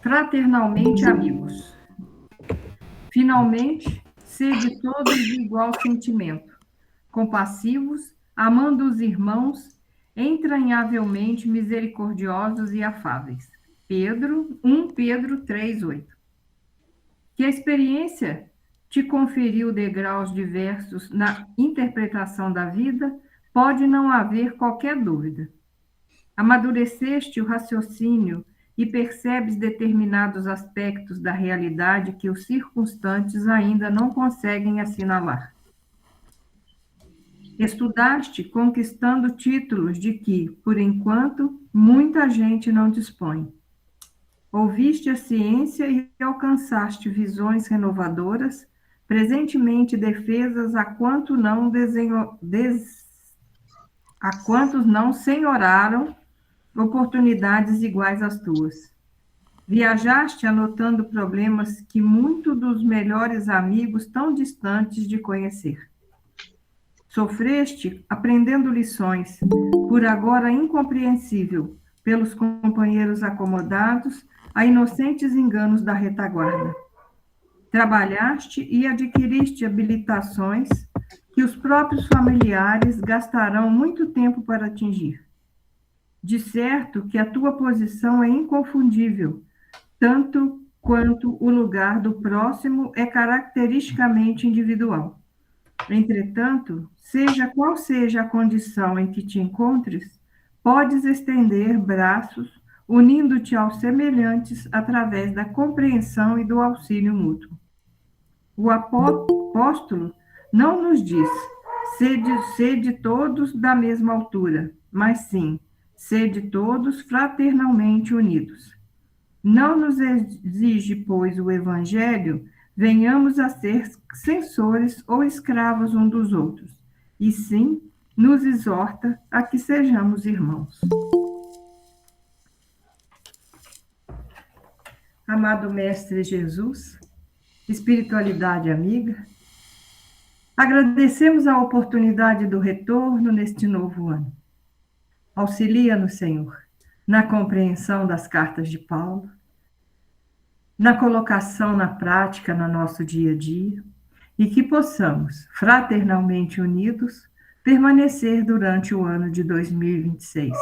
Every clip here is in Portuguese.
fraternalmente amigos. Finalmente, sede todos de igual sentimento, compassivos, amando os irmãos, entranhavelmente misericordiosos e afáveis. 1 Pedro 3:8. Que a experiência te conferiu degraus diversos na interpretação da vida, pode não haver qualquer dúvida. Amadureceste o raciocínio e percebes determinados aspectos da realidade que os circunstantes ainda não conseguem assinalar. Estudaste conquistando títulos de que, por enquanto, muita gente não dispõe. Ouviste a ciência e alcançaste visões renovadoras, presentemente defesas a quantos não senhoraram oportunidades iguais às tuas. Viajaste anotando problemas que muitos dos melhores amigos tão distantes de conhecer. Sofreste aprendendo lições, por agora incompreensível, pelos companheiros acomodados, a inocentes enganos da retaguarda. Trabalhaste e adquiriste habilitações que os próprios familiares gastarão muito tempo para atingir. De certo que a tua posição é inconfundível, tanto quanto o lugar do próximo é caracteristicamente individual. Entretanto, seja qual seja a condição em que te encontres, podes estender braços, unindo-te aos semelhantes através da compreensão e do auxílio mútuo. O apóstolo não nos diz, sede todos da mesma altura, mas sim, sede todos fraternalmente unidos. Não nos exige, pois, o Evangelho, venhamos a ser censores ou escravos um dos outros, e sim nos exorta a que sejamos irmãos. Amado Mestre Jesus, espiritualidade amiga, agradecemos a oportunidade do retorno neste novo ano. Auxilia-nos, Senhor, na compreensão das cartas de Paulo, na colocação na prática no nosso dia a dia, e que possamos, fraternalmente unidos, permanecer durante o ano de 2026,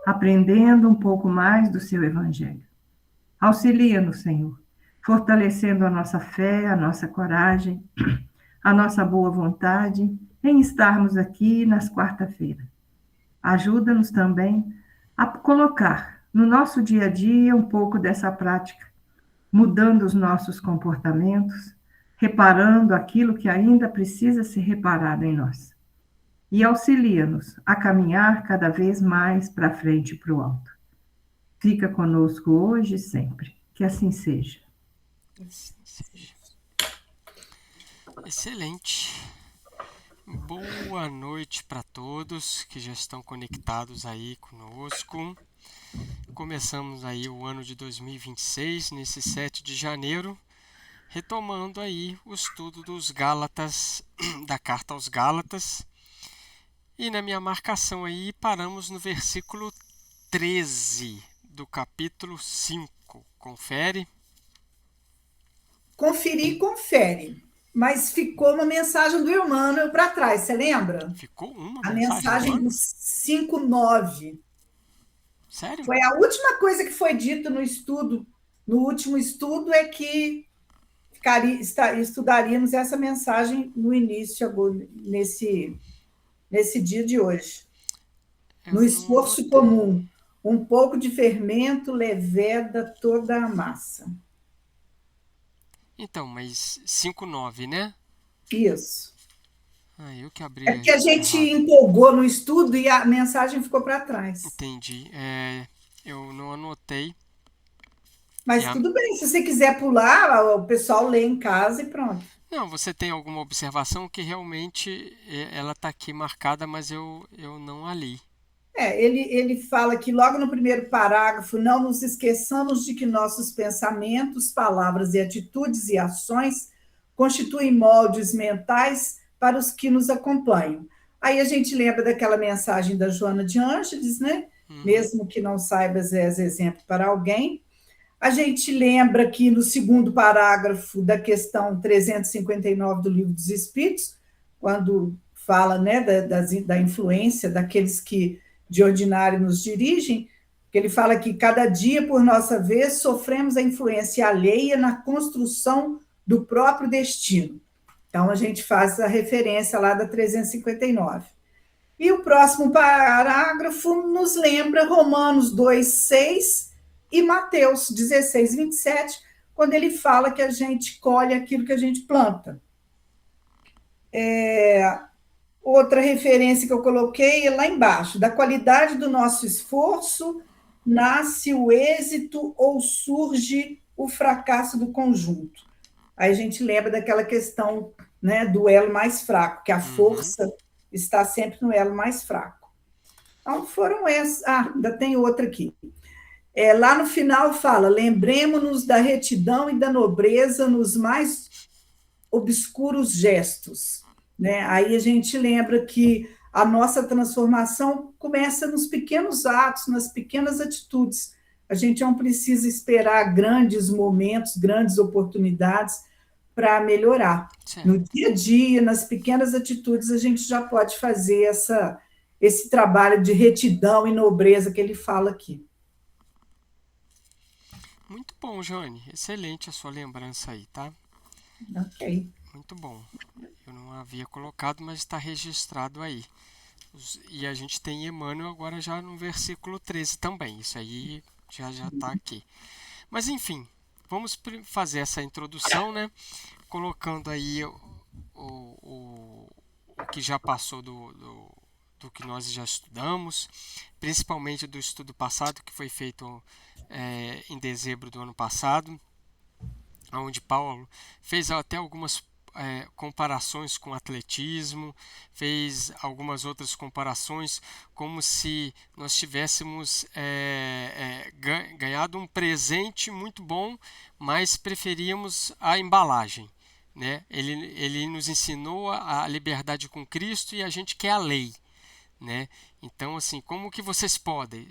aprendendo um pouco mais do seu Evangelho. Auxilia-nos, Senhor, fortalecendo a nossa fé, a nossa coragem, a nossa boa vontade em estarmos aqui nas quarta-feiras. Ajuda-nos também a colocar no nosso dia a dia um pouco dessa prática, mudando os nossos comportamentos, reparando aquilo que ainda precisa ser reparado em nós. E auxilia-nos a caminhar cada vez mais para frente e para o alto. Fica conosco hoje e sempre. Que assim seja. Excelente. Boa noite para todos que já estão conectados aí conosco. Começamos aí o ano de 2026, nesse 7 de janeiro, retomando aí o estudo dos Gálatas, da carta aos Gálatas. E na minha marcação aí, paramos no versículo 13 do capítulo 5. Confere. Confere. Mas ficou uma mensagem do Emmanuel para trás, você lembra? Ficou uma a mensagem do 5:9. Sério? Foi a última coisa que foi dito no estudo. No último estudo é que estudaríamos essa mensagem no início, nesse dia de hoje. No esforço comum, um pouco de fermento leveda toda a massa. Então, mas 5:9, né? Isso. Eu que abri. É porque a gente empolgou no estudo e a mensagem ficou para trás. Entendi. Eu não anotei. Mas tudo bem, se você quiser pular, o pessoal lê em casa e pronto. Não, você tem alguma observação que realmente ela está aqui marcada, mas eu não a li. Ele fala que logo no primeiro parágrafo, não nos esqueçamos de que nossos pensamentos, palavras e atitudes e ações constituem moldes mentais para os que nos acompanham. Aí a gente lembra daquela mensagem da Joana de Ângeles, né? Mesmo que não saibas, és exemplo para alguém. A gente lembra que no segundo parágrafo da questão 359 do Livro dos Espíritos, quando fala, né, da influência daqueles que de ordinário nos dirigem, que ele fala que cada dia, por nossa vez, sofremos a influência alheia na construção do próprio destino. Então, a gente faz a referência lá da 359. E o próximo parágrafo nos lembra Romanos 2:6 e Mateus 16:27, quando ele fala que a gente colhe aquilo que a gente planta. Outra referência que eu coloquei é lá embaixo: da qualidade do nosso esforço nasce o êxito ou surge o fracasso do conjunto. Aí a gente lembra daquela questão, né, do elo mais fraco, que a força está sempre no elo mais fraco. Então, foram essas. Ainda tem outra aqui. Lá no final fala: lembremos-nos da retidão e da nobreza nos mais obscuros gestos. Né? Aí a gente lembra que a nossa transformação começa nos pequenos atos, nas pequenas atitudes. A gente não precisa esperar grandes momentos, grandes oportunidades para melhorar. Certo. No dia a dia, nas pequenas atitudes, a gente já pode fazer esse trabalho de retidão e nobreza que ele fala aqui. Muito bom, Joane. Excelente a sua lembrança aí, tá? Ok. Muito bom. Eu não havia colocado, mas está registrado aí. E a gente tem Emmanuel agora já no versículo 13 também. Isso aí já está aqui. Mas enfim, vamos fazer essa introdução, né? Colocando aí o que já passou do que nós já estudamos, principalmente do estudo passado, que foi feito em dezembro do ano passado, onde Paulo fez até algumas comparações com atletismo, fez algumas outras comparações, como se nós tivéssemos ganhado um presente muito bom, mas preferíamos a embalagem. Né? Ele nos ensinou a liberdade com Cristo e a gente quer a lei. Né? Então, assim, como que vocês podem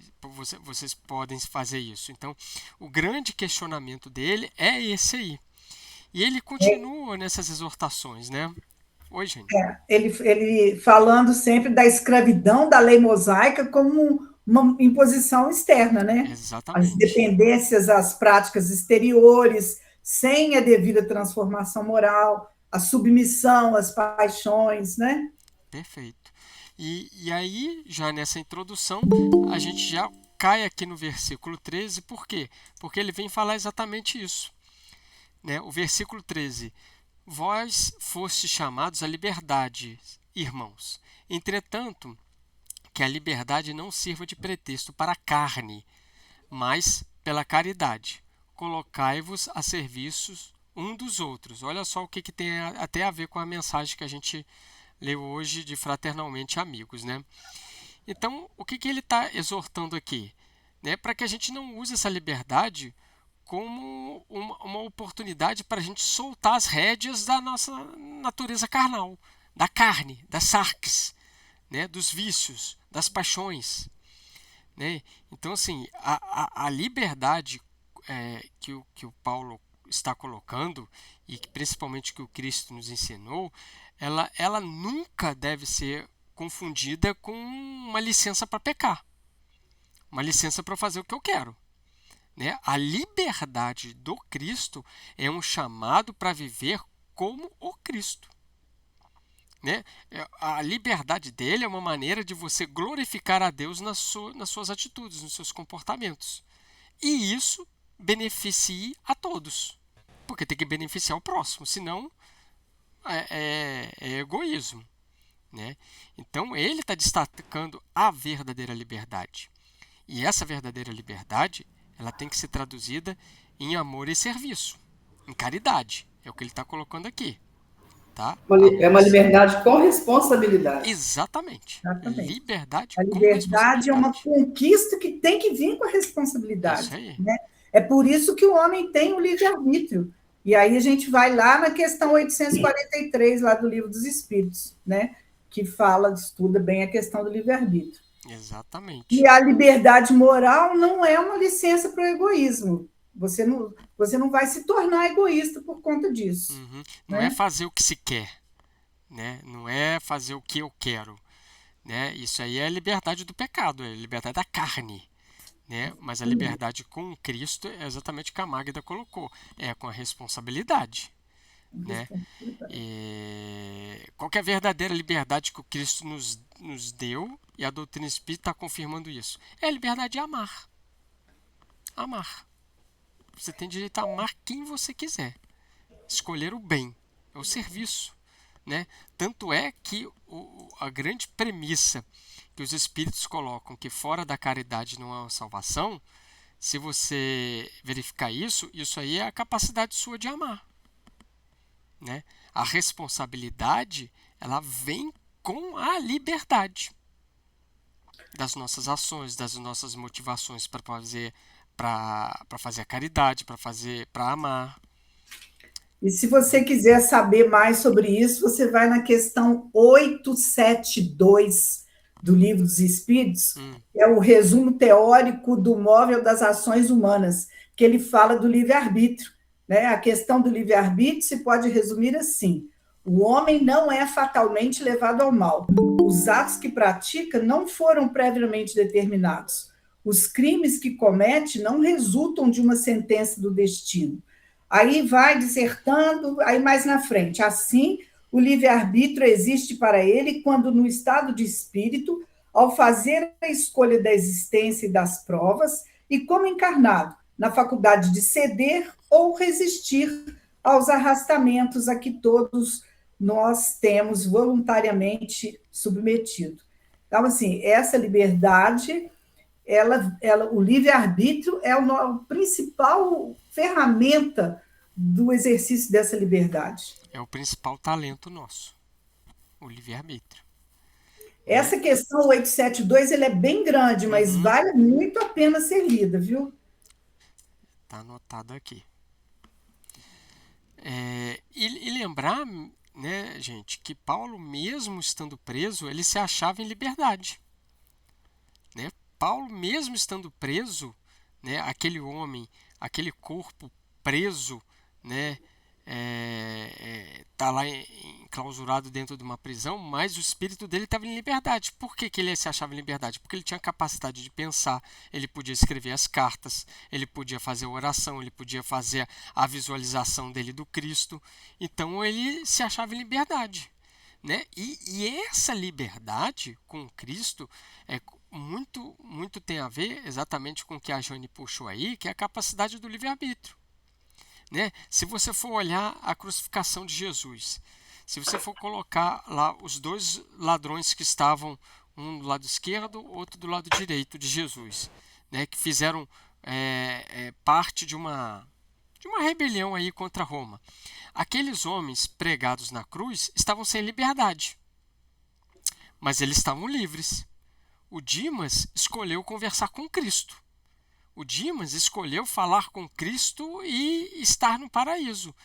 fazer isso? Então, o grande questionamento dele é esse aí. E ele continua nessas exortações, né? Oi, gente. Ele falando sempre da escravidão da lei mosaica como uma imposição externa, né? Exatamente. As dependências, as práticas exteriores, sem a devida transformação moral, a submissão às paixões, né? Perfeito. E aí, já nessa introdução, a gente já cai aqui no versículo 13, por quê? Porque ele vem falar exatamente isso. Né? O versículo 13: vós fostes chamados à liberdade, irmãos. Entretanto, que a liberdade não sirva de pretexto para a carne, mas pela caridade. Colocai-vos a serviço um dos outros. Olha só o que tem até a ver com a mensagem que a gente leu hoje de Fraternalmente Amigos. Né? Então, o que ele está exortando aqui? Né? Para que a gente não use essa liberdade como uma oportunidade para a gente soltar as rédeas da nossa natureza carnal, da carne, das sarques, né, dos vícios, das paixões. Né? Então, assim, a liberdade que o Paulo está colocando, e principalmente que o Cristo nos ensinou, ela nunca deve ser confundida com uma licença para pecar, uma licença para fazer o que eu quero. Né? A liberdade do Cristo é um chamado para viver como o Cristo. Né? A liberdade dele é uma maneira de você glorificar a Deus nas suas atitudes, nos seus comportamentos. E isso beneficie a todos. Porque tem que beneficiar o próximo, senão é egoísmo. Né? Então ele está destacando a verdadeira liberdade. E essa verdadeira liberdade, ela tem que ser traduzida em amor e serviço, em caridade. É o que ele está colocando aqui. Tá? É uma liberdade com responsabilidade. Exatamente. Liberdade a com liberdade é uma conquista que tem que vir com a responsabilidade. Isso aí. Né? É por isso que o homem tem o livre-arbítrio. E aí a gente vai lá na questão 843, lá do Livro dos Espíritos, né? Que estuda bem a questão do livre-arbítrio. Exatamente. E a liberdade moral não é uma licença para o egoísmo. Você não vai se tornar egoísta por conta disso. Uhum. Não Né? é fazer o que se quer, né? Não é fazer o que eu quero, né? Isso aí é a liberdade do pecado, é a liberdade da carne, né? Mas a liberdade com Cristo é exatamente o que a Magda colocou, é com a responsabilidade, né? E qual que é a verdadeira liberdade que o Cristo nos deu, e a doutrina espírita está confirmando isso? É a liberdade de amar. Amar. Você tem direito a amar quem você quiser. Escolher o bem, é o serviço, né? Tanto é que a grande premissa que os espíritos colocam, que fora da caridade não há uma salvação, se você verificar isso, isso aí é a capacidade sua de amar, né? A responsabilidade, ela vem com a liberdade das nossas ações, das nossas motivações para fazer a caridade, para amar. E se você quiser saber mais sobre isso, você vai na questão 872 do Livro dos Espíritos, é o resumo teórico do móvel das ações humanas, que ele fala do livre-arbítrio. Né? A questão do livre-arbítrio se pode resumir assim: o homem não é fatalmente levado ao mal. Os atos que pratica não foram previamente determinados. Os crimes que comete não resultam de uma sentença do destino. Aí vai dissertando, aí mais na frente. Assim, o livre-arbítrio existe para ele quando, no estado de espírito, ao fazer a escolha da existência e das provas, e como encarnado, na faculdade de ceder ou resistir aos arrastamentos a que todos nós temos voluntariamente submetido. Então, assim, essa liberdade, o livre-arbítrio é a principal ferramenta do exercício dessa liberdade. É o principal talento nosso, o livre-arbítrio. Essa questão 872 ele é bem grande, mas vale muito a pena ser lida, viu? Está anotado aqui. E lembrar, né, gente, que Paulo, mesmo estando preso, ele se achava em liberdade. Né? Paulo, mesmo estando preso, né, aquele homem, aquele corpo preso, né, tá lá enclausurado dentro de uma prisão, mas o espírito dele estava em liberdade. Por que ele se achava em liberdade? Porque ele tinha capacidade de pensar, ele podia escrever as cartas, ele podia fazer a oração, ele podia fazer a visualização dele do Cristo. Então ele se achava em liberdade. Né? E essa liberdade com Cristo muito tem a ver exatamente com o que a Jane puxou aí, que é a capacidade do livre-arbítrio. Né? Se você for olhar a crucificação de Jesus, se você for colocar lá os dois ladrões que estavam, um do lado esquerdo, outro do lado direito de Jesus, né? Que fizeram parte de uma rebelião aí contra Roma. Aqueles homens pregados na cruz estavam sem liberdade, mas eles estavam livres. O Dimas escolheu conversar com Cristo. O Dimas escolheu falar com Cristo e estar no paraíso.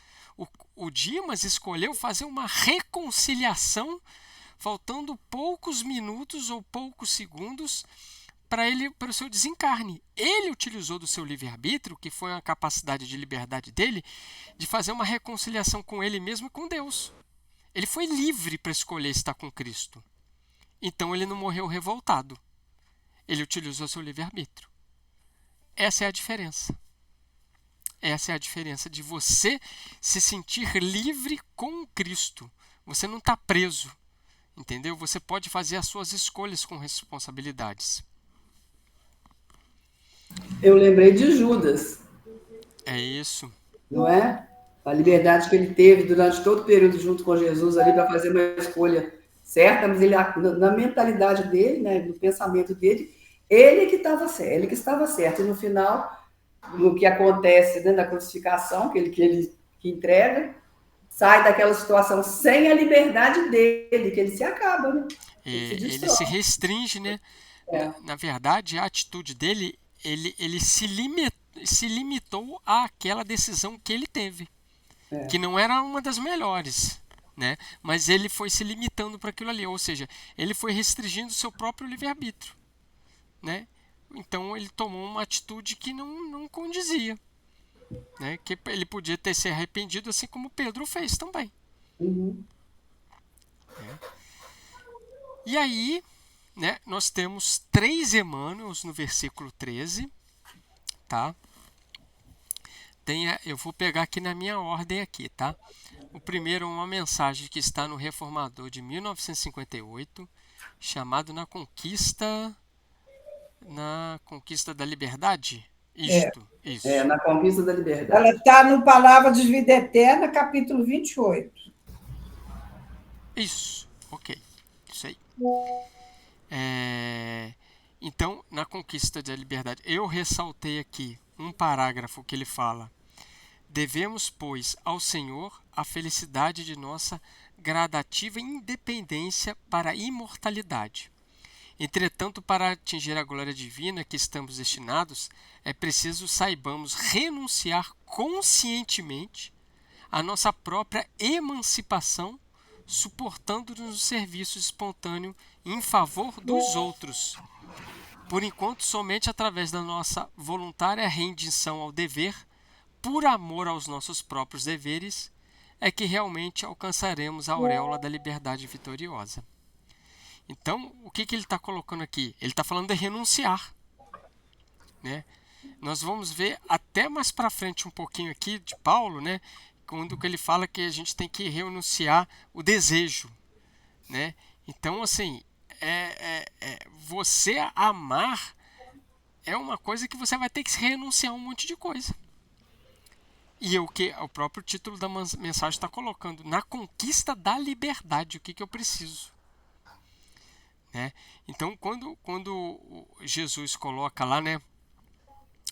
O Dimas escolheu fazer uma reconciliação, faltando poucos minutos ou poucos segundos para o seu desencarne. Ele utilizou do seu livre-arbítrio, que foi a capacidade de liberdade dele, de fazer uma reconciliação com ele mesmo e com Deus. Ele foi livre para escolher estar com Cristo. Então ele não morreu revoltado. Ele utilizou seu livre-arbítrio. Essa é a diferença. Essa é a diferença de você se sentir livre com Cristo. Você não está preso, entendeu? Você pode fazer as suas escolhas com responsabilidades. Eu lembrei de Judas. É isso. Não é? A liberdade que ele teve durante todo o período junto com Jesus ali para fazer uma escolha certa, mas ele, na mentalidade dele, né, no pensamento dele, ele que estava certo. E no final, no que acontece dentro da crucificação, que ele entrega, sai daquela situação sem a liberdade dele, que ele se acaba, né? Ele se restringe, né? Na verdade, a atitude dele, ele se limitou àquela decisão que ele teve, que não era uma das melhores, né? Mas ele foi se limitando para aquilo ali, ou seja, ele foi restringindo o seu próprio livre-arbítrio, né? Então ele tomou uma atitude que não condizia, né? Que ele podia ter se arrependido, assim como Pedro fez também. Uhum. E aí, né, nós temos 3 Emmanuels no versículo 13, tá? Eu vou pegar aqui na minha ordem aqui, tá? O primeiro é uma mensagem que está no Reformador de 1958, chamado Na Conquista da Liberdade. Isto, isso. Na conquista da liberdade. Ela está no Palavra de Vida Eterna, capítulo 28. Isso, ok. Isso aí. Então, na Conquista da Liberdade, eu ressaltei aqui um parágrafo que ele fala: devemos, pois, ao Senhor a felicidade de nossa gradativa independência para a imortalidade. Entretanto, para atingir a glória divina que estamos destinados, é preciso saibamos renunciar conscientemente à nossa própria emancipação, suportando-nos o serviço espontâneo em favor dos outros. Por enquanto, somente através da nossa voluntária rendição ao dever, por amor aos nossos próprios deveres, é que realmente alcançaremos a auréola da liberdade vitoriosa. Então, o que ele está colocando aqui? Ele está falando de renunciar, né? Nós vamos ver até mais para frente um pouquinho aqui de Paulo, né? Quando ele fala que a gente tem que renunciar o desejo, né? Então, assim, você amar é uma coisa que você vai ter que renunciar a um monte de coisa. E o que o próprio título da mensagem está colocando: na conquista da liberdade, o que eu preciso? Né? Então, quando Jesus coloca lá, né,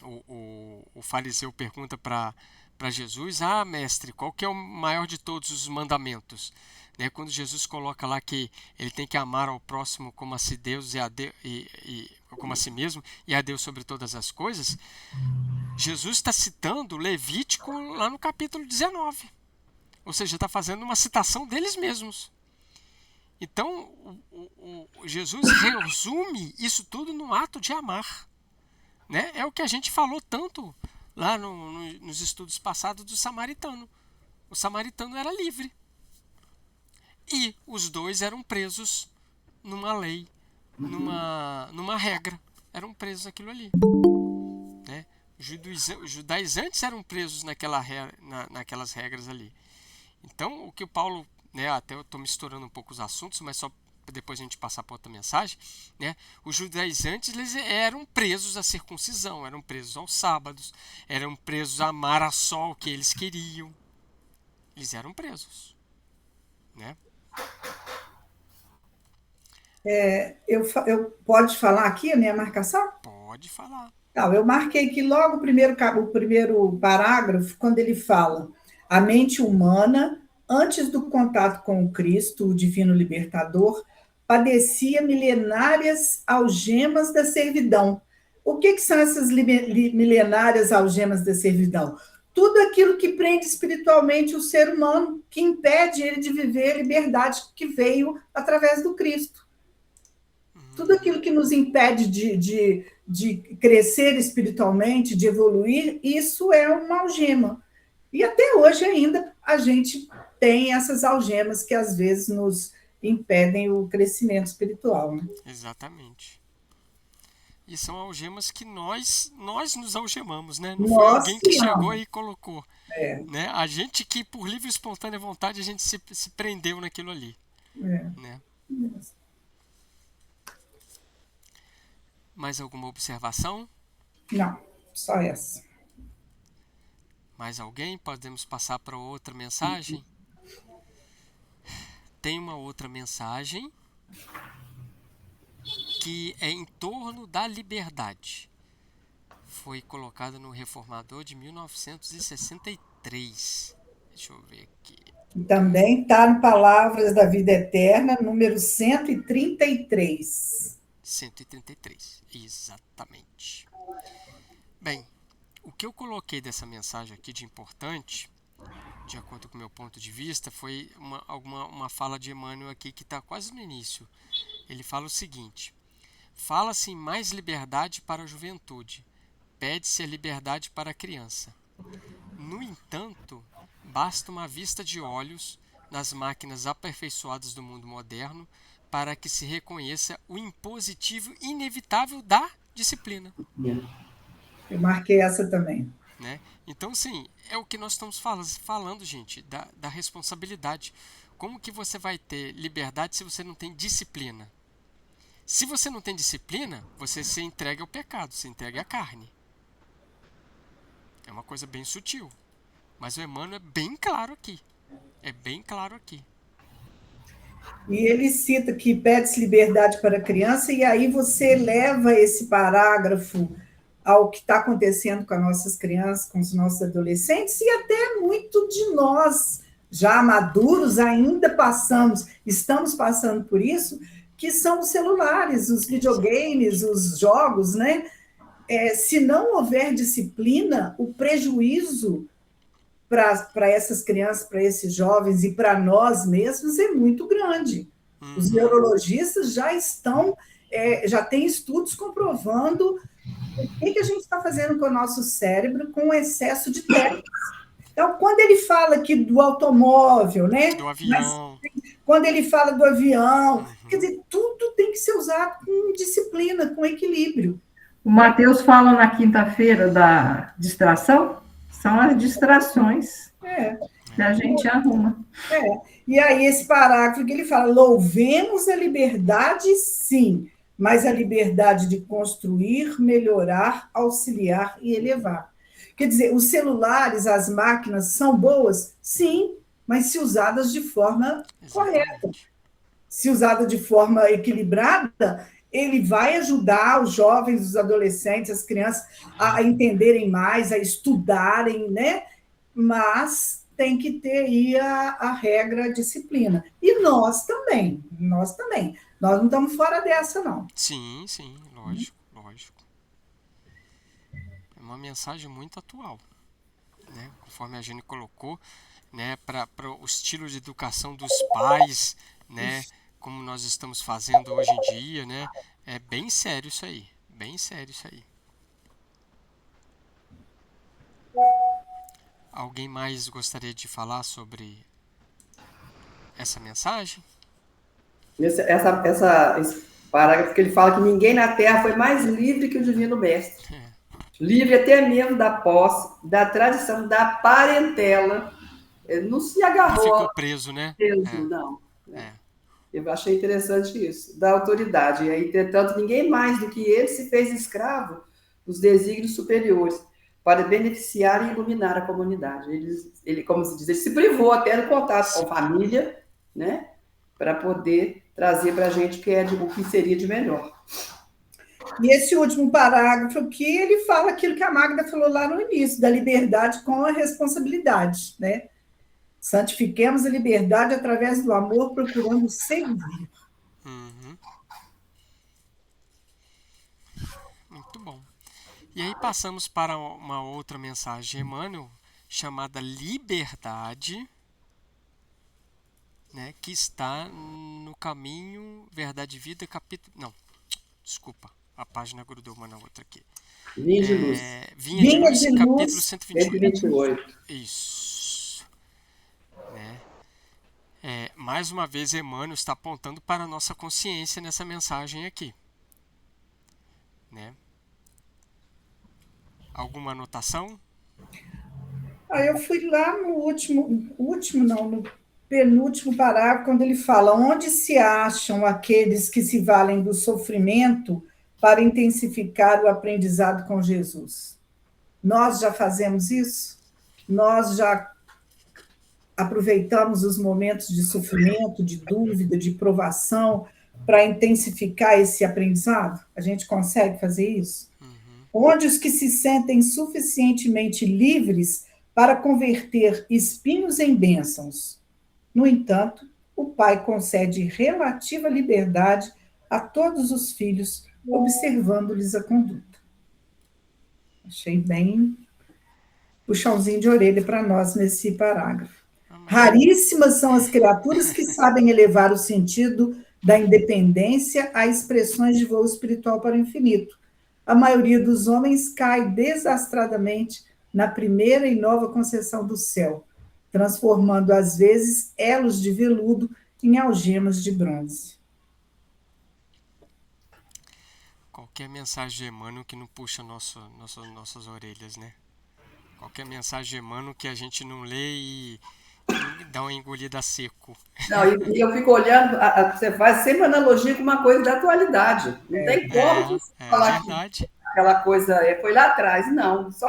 o fariseu pergunta para Jesus: mestre, qual que é o maior de todos os mandamentos? Né? Quando Jesus coloca lá que ele tem que amar ao próximo como a si Deus como a si mesmo, e a Deus sobre todas as coisas, Jesus está citando Levítico lá no capítulo 19. Ou seja, está fazendo uma citação deles mesmos. Então, Jesus resume isso tudo no ato de amar. Né? É o que a gente falou tanto lá nos estudos passados do samaritano. O samaritano era livre. E os dois eram presos numa lei, numa regra. Eram presos naquilo ali. Né? Os judaizantes eram presos naquelas regras ali. Então, o que o Paulo... Né, até eu estou misturando um pouco os assuntos, mas só para depois a gente passar para outra mensagem, né? Os judaizantes, eles eram presos à circuncisão, eram presos aos sábados, eram presos a amar a só o que eles queriam. Eles eram presos, né? Eu pode falar aqui a minha marcação? Pode falar. Não, eu marquei que logo o primeiro parágrafo, quando ele fala: a mente humana, antes do contato com o Cristo, o divino libertador, padecia milenárias algemas da servidão. O que são essas milenárias algemas da servidão? Tudo aquilo que prende espiritualmente o ser humano, que impede ele de viver a liberdade que veio através do Cristo. Tudo aquilo que nos impede de crescer espiritualmente, de evoluir, isso é uma algema. E até hoje ainda a gente tem essas algemas que às vezes nos impedem o crescimento espiritual. Né? Exatamente. E são algemas que nós nos algemamos, né? Não foi alguém que chegou e colocou. Né? A gente que, por livre e espontânea vontade, a gente se prendeu naquilo ali. Né? Mais alguma observação? Não, só essa. Mais alguém? Podemos passar para outra mensagem? Tem uma outra mensagem que é em torno da liberdade. Foi colocada no Reformador de 1963. Deixa eu ver aqui. Também está no Palavras da Vida Eterna, número 133. 133, exatamente. Bem, o que eu coloquei dessa mensagem aqui de importante, de acordo com o meu ponto de vista, foi uma fala de Emmanuel aqui que está quase no início. Ele fala o seguinte: fala-se em mais liberdade para a juventude, pede-se a liberdade para a criança. No entanto, basta uma vista de olhos nas máquinas aperfeiçoadas do mundo moderno para que se reconheça o impositivo inevitável da disciplina. Eu marquei essa também. Né? Então, sim, é o que nós estamos falando, gente, da responsabilidade. Como que você vai ter liberdade se você não tem disciplina? Se você não tem disciplina, você se entrega ao pecado, se entrega à carne. É uma coisa bem sutil. Mas o Emmanuel é bem claro aqui. É bem claro aqui. E ele cita que pede-se liberdade para a criança, e aí você leva esse parágrafo ao que está acontecendo com as nossas crianças, com os nossos adolescentes, e até muito de nós, já maduros, ainda estamos passando por isso, que são os celulares, os videogames, os jogos, né? Se não houver disciplina, o prejuízo para essas crianças, para esses jovens e para nós mesmos é muito grande. Os neurologistas já têm estudos comprovando o que a gente está fazendo com o nosso cérebro com o excesso de telas. Então, quando ele fala aqui do automóvel, né? Do avião. Quando ele fala do avião, quer dizer, tudo tem que ser usado com disciplina, com equilíbrio. O Mateus fala na quinta-feira da distração, são as distrações que a gente arruma. E aí esse parágrafo que ele fala, louvemos a liberdade, sim, mas a liberdade de construir, melhorar, auxiliar e elevar. Quer dizer, os celulares, as máquinas são boas? Sim, mas se usadas de forma correta. Se usada de forma equilibrada, ele vai ajudar os jovens, os adolescentes, as crianças a entenderem mais, a estudarem, né? Mas tem que ter aí a regra, a disciplina. E nós também. Nós não estamos fora dessa, não. Sim, lógico. É uma mensagem muito atual, né? Conforme a Jane colocou, né? Para o estilo de educação dos pais, né? Como nós estamos fazendo hoje em dia, né? É bem sério isso aí. Alguém mais gostaria de falar sobre essa mensagem? Esse parágrafo que ele fala que ninguém na Terra foi mais livre que o Divino Mestre. Livre até mesmo da posse, da tradição, da parentela. Ele não se agarrou. Não ficou preso, né? Não. Eu achei interessante isso, da autoridade. E aí, entretanto, ninguém mais do que ele se fez escravo dos desígnios superiores para beneficiar e iluminar a comunidade. Ele, como se diz, ele se privou até do contato com a família, né, para poder trazer para a gente o que seria de melhor. E esse último parágrafo aqui, ele fala aquilo que a Magda falou lá no início, da liberdade com a responsabilidade, né? Santifiquemos a liberdade através do amor, procurando servir. Muito bom. E aí passamos para uma outra mensagem de Emmanuel, chamada Liberdade, né, que está no Caminho, Verdade e Vida, capítulo... Não, desculpa, a página grudou uma na outra aqui. Vinha de Luz. Vinha de Luz, capítulo 128. Isso. Né? Mais uma vez, Emmanuel está apontando para a nossa consciência nessa mensagem aqui. Né? Alguma anotação? Eu fui lá no no penúltimo parágrafo, quando ele fala: onde se acham aqueles que se valem do sofrimento para intensificar o aprendizado com Jesus? Nós já fazemos isso? Nós já aproveitamos os momentos de sofrimento, de dúvida, de provação, para intensificar esse aprendizado? A gente consegue fazer isso? Onde os que se sentem suficientemente livres para converter espinhos em bênçãos? No entanto, o Pai concede relativa liberdade a todos os filhos, observando-lhes a conduta. Achei bem puxãozinho de orelha para nós nesse parágrafo. Raríssimas são as criaturas que sabem elevar o sentido da independência a expressões de voo espiritual para o infinito. A maioria dos homens cai desastradamente na primeira e nova concessão do céu, transformando, às vezes, elos de veludo em algemas de bronze. Qualquer mensagem de Emmanuel que não puxa nossas orelhas, né? Qualquer mensagem de Emmanuel que a gente não lê e dá uma engolida a seco. Não, e eu fico olhando, você faz sempre analogia com uma coisa da atualidade. Não tem como você falar verdade. que aquela coisa foi lá atrás. Não, só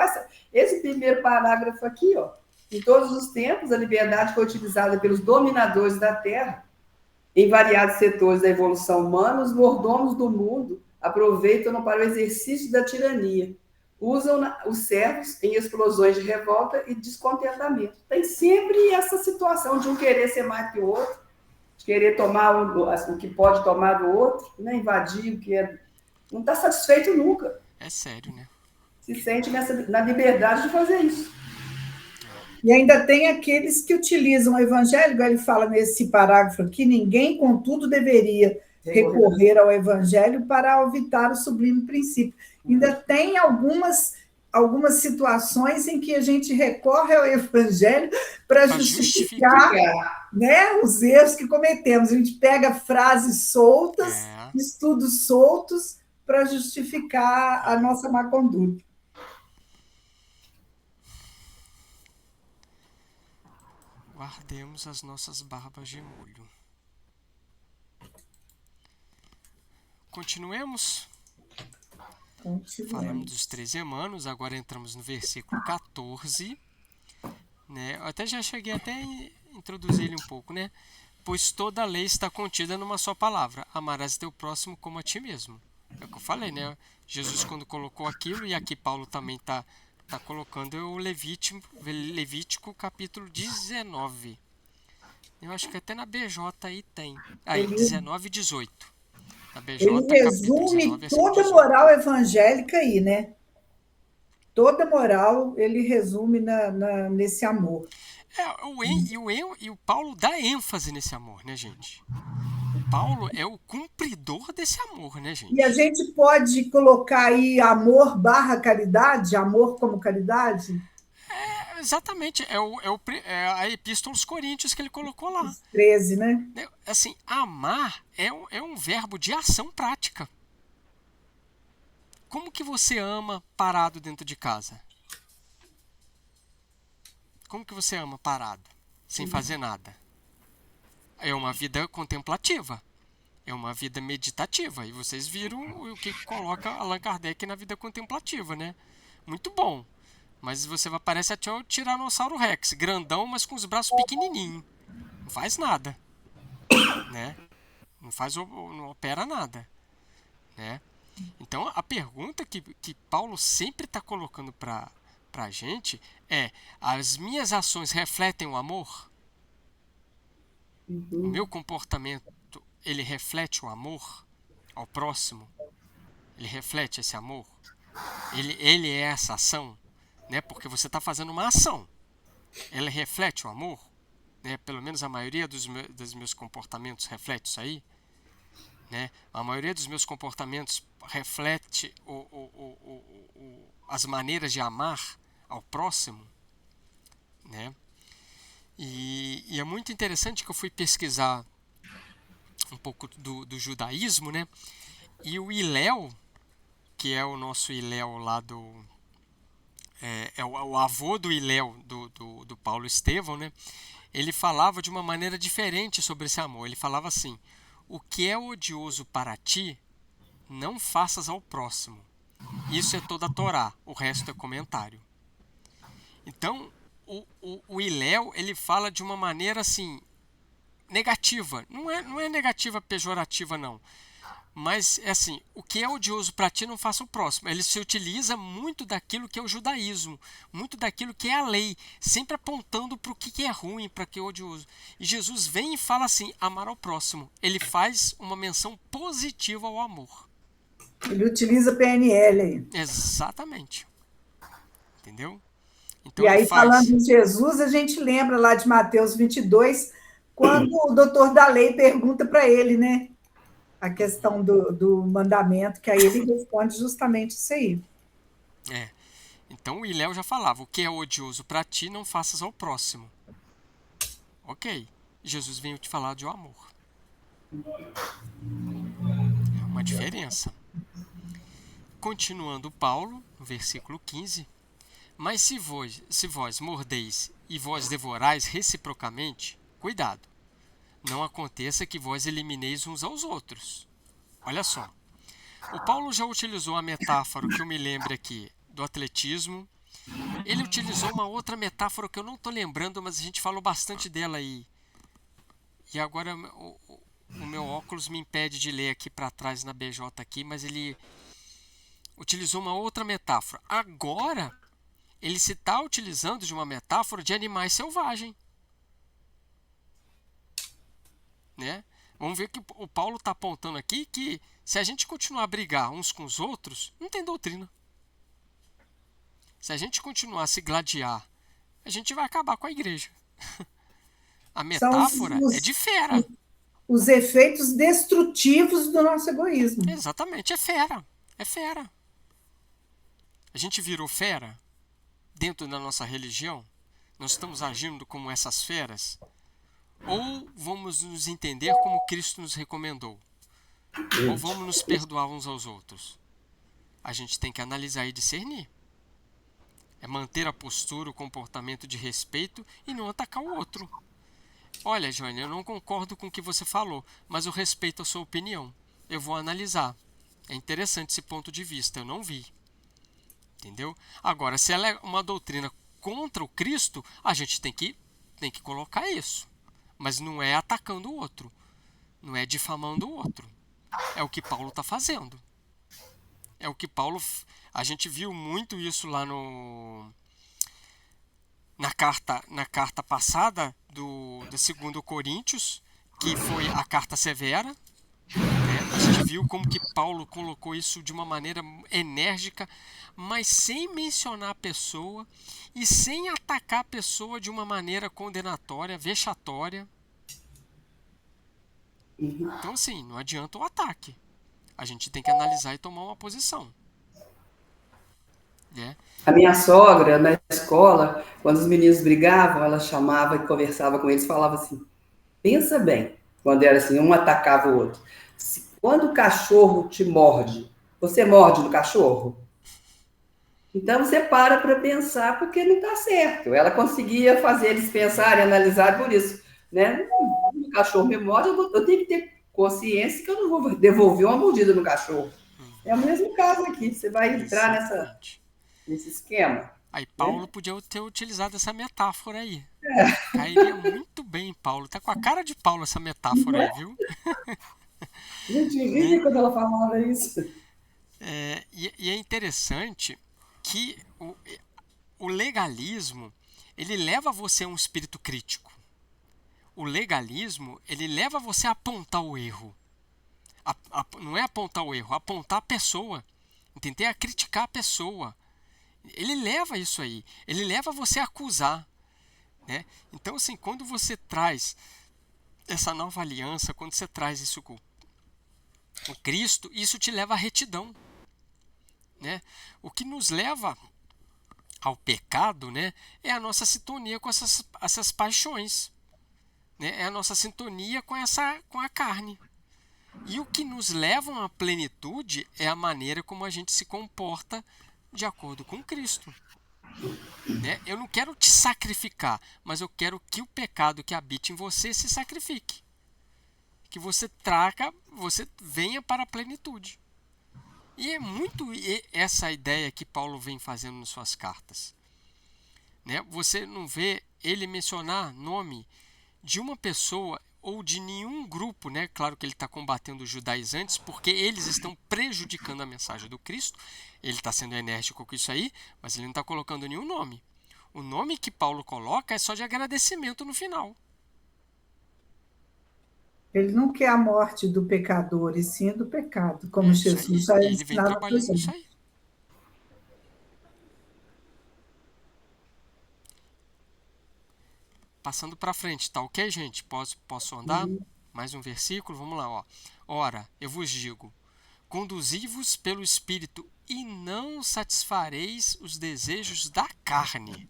esse primeiro parágrafo aqui, ó. Em todos os tempos, a liberdade foi utilizada pelos dominadores da Terra. Em variados setores da evolução humana, os mordomos do mundo aproveitam-no para o exercício da tirania. Usam os servos em explosões de revolta e descontentamento. Tem sempre essa situação de um querer ser mais que o outro, de querer tomar o que pode tomar do outro, né? Invadir o que é... Não está satisfeito nunca. É sério, né? Se sente na liberdade de fazer isso. E ainda tem aqueles que utilizam o evangelho, ele fala nesse parágrafo aqui, ninguém, contudo, deveria recorrer ao evangelho para evitar o sublime princípio. Ainda tem algumas situações em que a gente recorre ao evangelho para justificar, né, os erros que cometemos. A gente pega frases soltas, estudos soltos, para justificar a nossa má conduta. Guardemos as nossas barbas de molho. Continuemos. Falamos dos 13 Emmanuels, agora entramos no versículo 14. Né? Eu até já cheguei até a introduzir ele um pouco, né? Pois toda a lei está contida numa só palavra: amarás teu próximo como a ti mesmo. É o que eu falei, né? Jesus, quando colocou aquilo, e aqui Paulo também está colocando, o Levítico capítulo 19. Eu acho que até na BJ aí tem. Aí, 19 e 18. Na BJ, ele resume toda a moral evangélica aí, né? Toda moral ele resume nesse amor. E o Paulo dá ênfase nesse amor, né, gente? O Paulo é o cumpridor desse amor, né, gente? E a gente pode colocar aí amor / caridade, amor como caridade? Exatamente, é a Epístola aos Coríntios que ele colocou lá. Os 13, né? Assim, amar é um verbo de ação prática. Como que você ama parado dentro de casa? Como que você ama parado, sem fazer nada? É uma vida contemplativa. É uma vida meditativa. E vocês viram o que coloca Allan Kardec na vida contemplativa, né? Muito bom. Mas você parece até o Tiranossauro Rex, grandão, mas com os braços pequenininhos. Não faz nada, né? Não opera nada, né? Então, a pergunta que Paulo sempre está colocando para a gente é: as minhas ações refletem o amor? O meu comportamento, ele reflete o amor ao próximo? Ele reflete esse amor? Ele é essa ação? Né? Porque você está fazendo uma ação. Ela reflete o amor? Né? Pelo menos a maioria dos meus comportamentos reflete isso aí. Né? A maioria dos meus comportamentos reflete as maneiras de amar ao próximo. Né? E é muito interessante que eu fui pesquisar um pouco do judaísmo, né? E o Hillel, que é o nosso Hillel lá é o avô do Hillel, do Paulo Estevão, né? Ele falava de uma maneira diferente sobre esse amor. Ele falava assim: o que é odioso para ti, não faças ao próximo. Isso é toda a Torá, o resto é comentário. Então, o Hillel, ele fala de uma maneira assim, negativa. Não é negativa pejorativa, não. Mas, é assim, o que é odioso para ti, não faça o próximo. Ele se utiliza muito daquilo que é o judaísmo, muito daquilo que é a lei, sempre apontando para o que é ruim, para o que é odioso. E Jesus vem e fala assim: amar ao próximo. Ele faz uma menção positiva ao amor. Ele utiliza PNL aí. Exatamente. Entendeu? Então, e aí, falando em Jesus, a gente lembra lá de Mateus 22, quando o doutor da lei pergunta para ele, né? A questão do mandamento, que aí ele responde justamente isso aí. Então o Iléu já falava, o que é odioso para ti, não faças ao próximo. Ok, Jesus veio te falar de o amor. É uma diferença. Continuando Paulo, no versículo 15, mas se vós mordeis e vós devorais reciprocamente, cuidado, não aconteça que vós elimineis uns aos outros. Olha só, o Paulo já utilizou a metáfora que eu me lembro aqui do atletismo. Ele utilizou uma outra metáfora que eu não estou lembrando, mas a gente falou bastante dela aí. E agora o meu óculos me impede de ler aqui para trás na BJ aqui, mas ele utilizou uma outra metáfora. Agora, ele se está utilizando de uma metáfora de animais selvagens. Né? Vamos ver que o Paulo está apontando aqui que se a gente continuar a brigar uns com os outros, não tem doutrina. Se a gente continuar a se gladiar, a gente vai acabar com a igreja. A metáfora é de fera. Os efeitos destrutivos do nosso egoísmo. Exatamente, é fera. É fera. A gente virou fera dentro da nossa religião? Nós estamos agindo como essas feras? Ou vamos nos entender como Cristo nos recomendou? Ou vamos nos perdoar uns aos outros? A gente tem que analisar e discernir. É manter a postura, o comportamento de respeito e não atacar o outro. Olha, Joane, eu não concordo com o que você falou, mas eu respeito a sua opinião. Eu vou analisar. É interessante esse ponto de vista, eu não vi. Entendeu? Agora, se ela é uma doutrina contra o Cristo, a gente tem que colocar isso. Mas não é atacando o outro. Não é difamando o outro. É o que Paulo está fazendo. É o que Paulo... A gente viu muito isso lá na carta passada do 2 Coríntios, que foi a carta severa. Né? A gente viu como que Paulo colocou isso de uma maneira enérgica, mas sem mencionar a pessoa e sem atacar a pessoa de uma maneira condenatória, vexatória. Então, assim, não adianta o ataque. A gente tem que analisar e tomar uma posição. É. A minha sogra, na escola, quando os meninos brigavam, ela chamava e conversava com eles, falava assim, pensa bem, quando era assim, um atacava o outro. Quando o cachorro te morde, você morde no cachorro? Então você para pensar porque não está certo. Ela conseguia fazer eles pensarem, analisarem por isso. Né? O cachorro me morde, eu tenho que ter consciência que eu não vou devolver uma mordida no cachorro. É o mesmo caso aqui, você vai entrar nesse esquema. Aí Paulo podia ter utilizado essa metáfora aí. Cairia muito bem, Paulo. Tá com a cara de Paulo essa metáfora aí, viu? Gente, ri quando ela falava isso. E é interessante que o legalismo, ele leva você a um espírito crítico. O legalismo, ele leva você a apontar o erro. Não é apontar o erro, apontar a pessoa. Entender? A criticar a pessoa. Ele leva isso aí. Ele leva você a acusar. Né? Então, assim, quando você traz essa nova aliança, quando você traz isso com o Cristo, isso te leva à retidão. Né? O que nos leva ao pecado, né, é a nossa sintonia com essas paixões. Né? É a nossa sintonia com a carne. E o que nos leva à plenitude é a maneira como a gente se comporta de acordo com Cristo. Né? Eu não quero te sacrificar, mas eu quero que o pecado que habite em você se sacrifique. Que você venha para a plenitude. E é muito essa ideia que Paulo vem fazendo nas suas cartas. Né? Você não vê ele mencionar nome de uma pessoa ou de nenhum grupo, né? Claro que ele está combatendo os judaizantes, porque eles estão prejudicando a mensagem do Cristo. Ele está sendo enérgico com isso aí, mas ele não está colocando nenhum nome. O nome que Paulo coloca é só de agradecimento no final. Ele não quer a morte do pecador, e sim do pecado, como Jesus já ele vem trabalhando nisso aí. Passando para frente, tá ok, gente? Posso andar? Mais um versículo, vamos lá. Ó. Ora, eu vos digo, conduzi-vos pelo Espírito e não satisfareis os desejos da carne.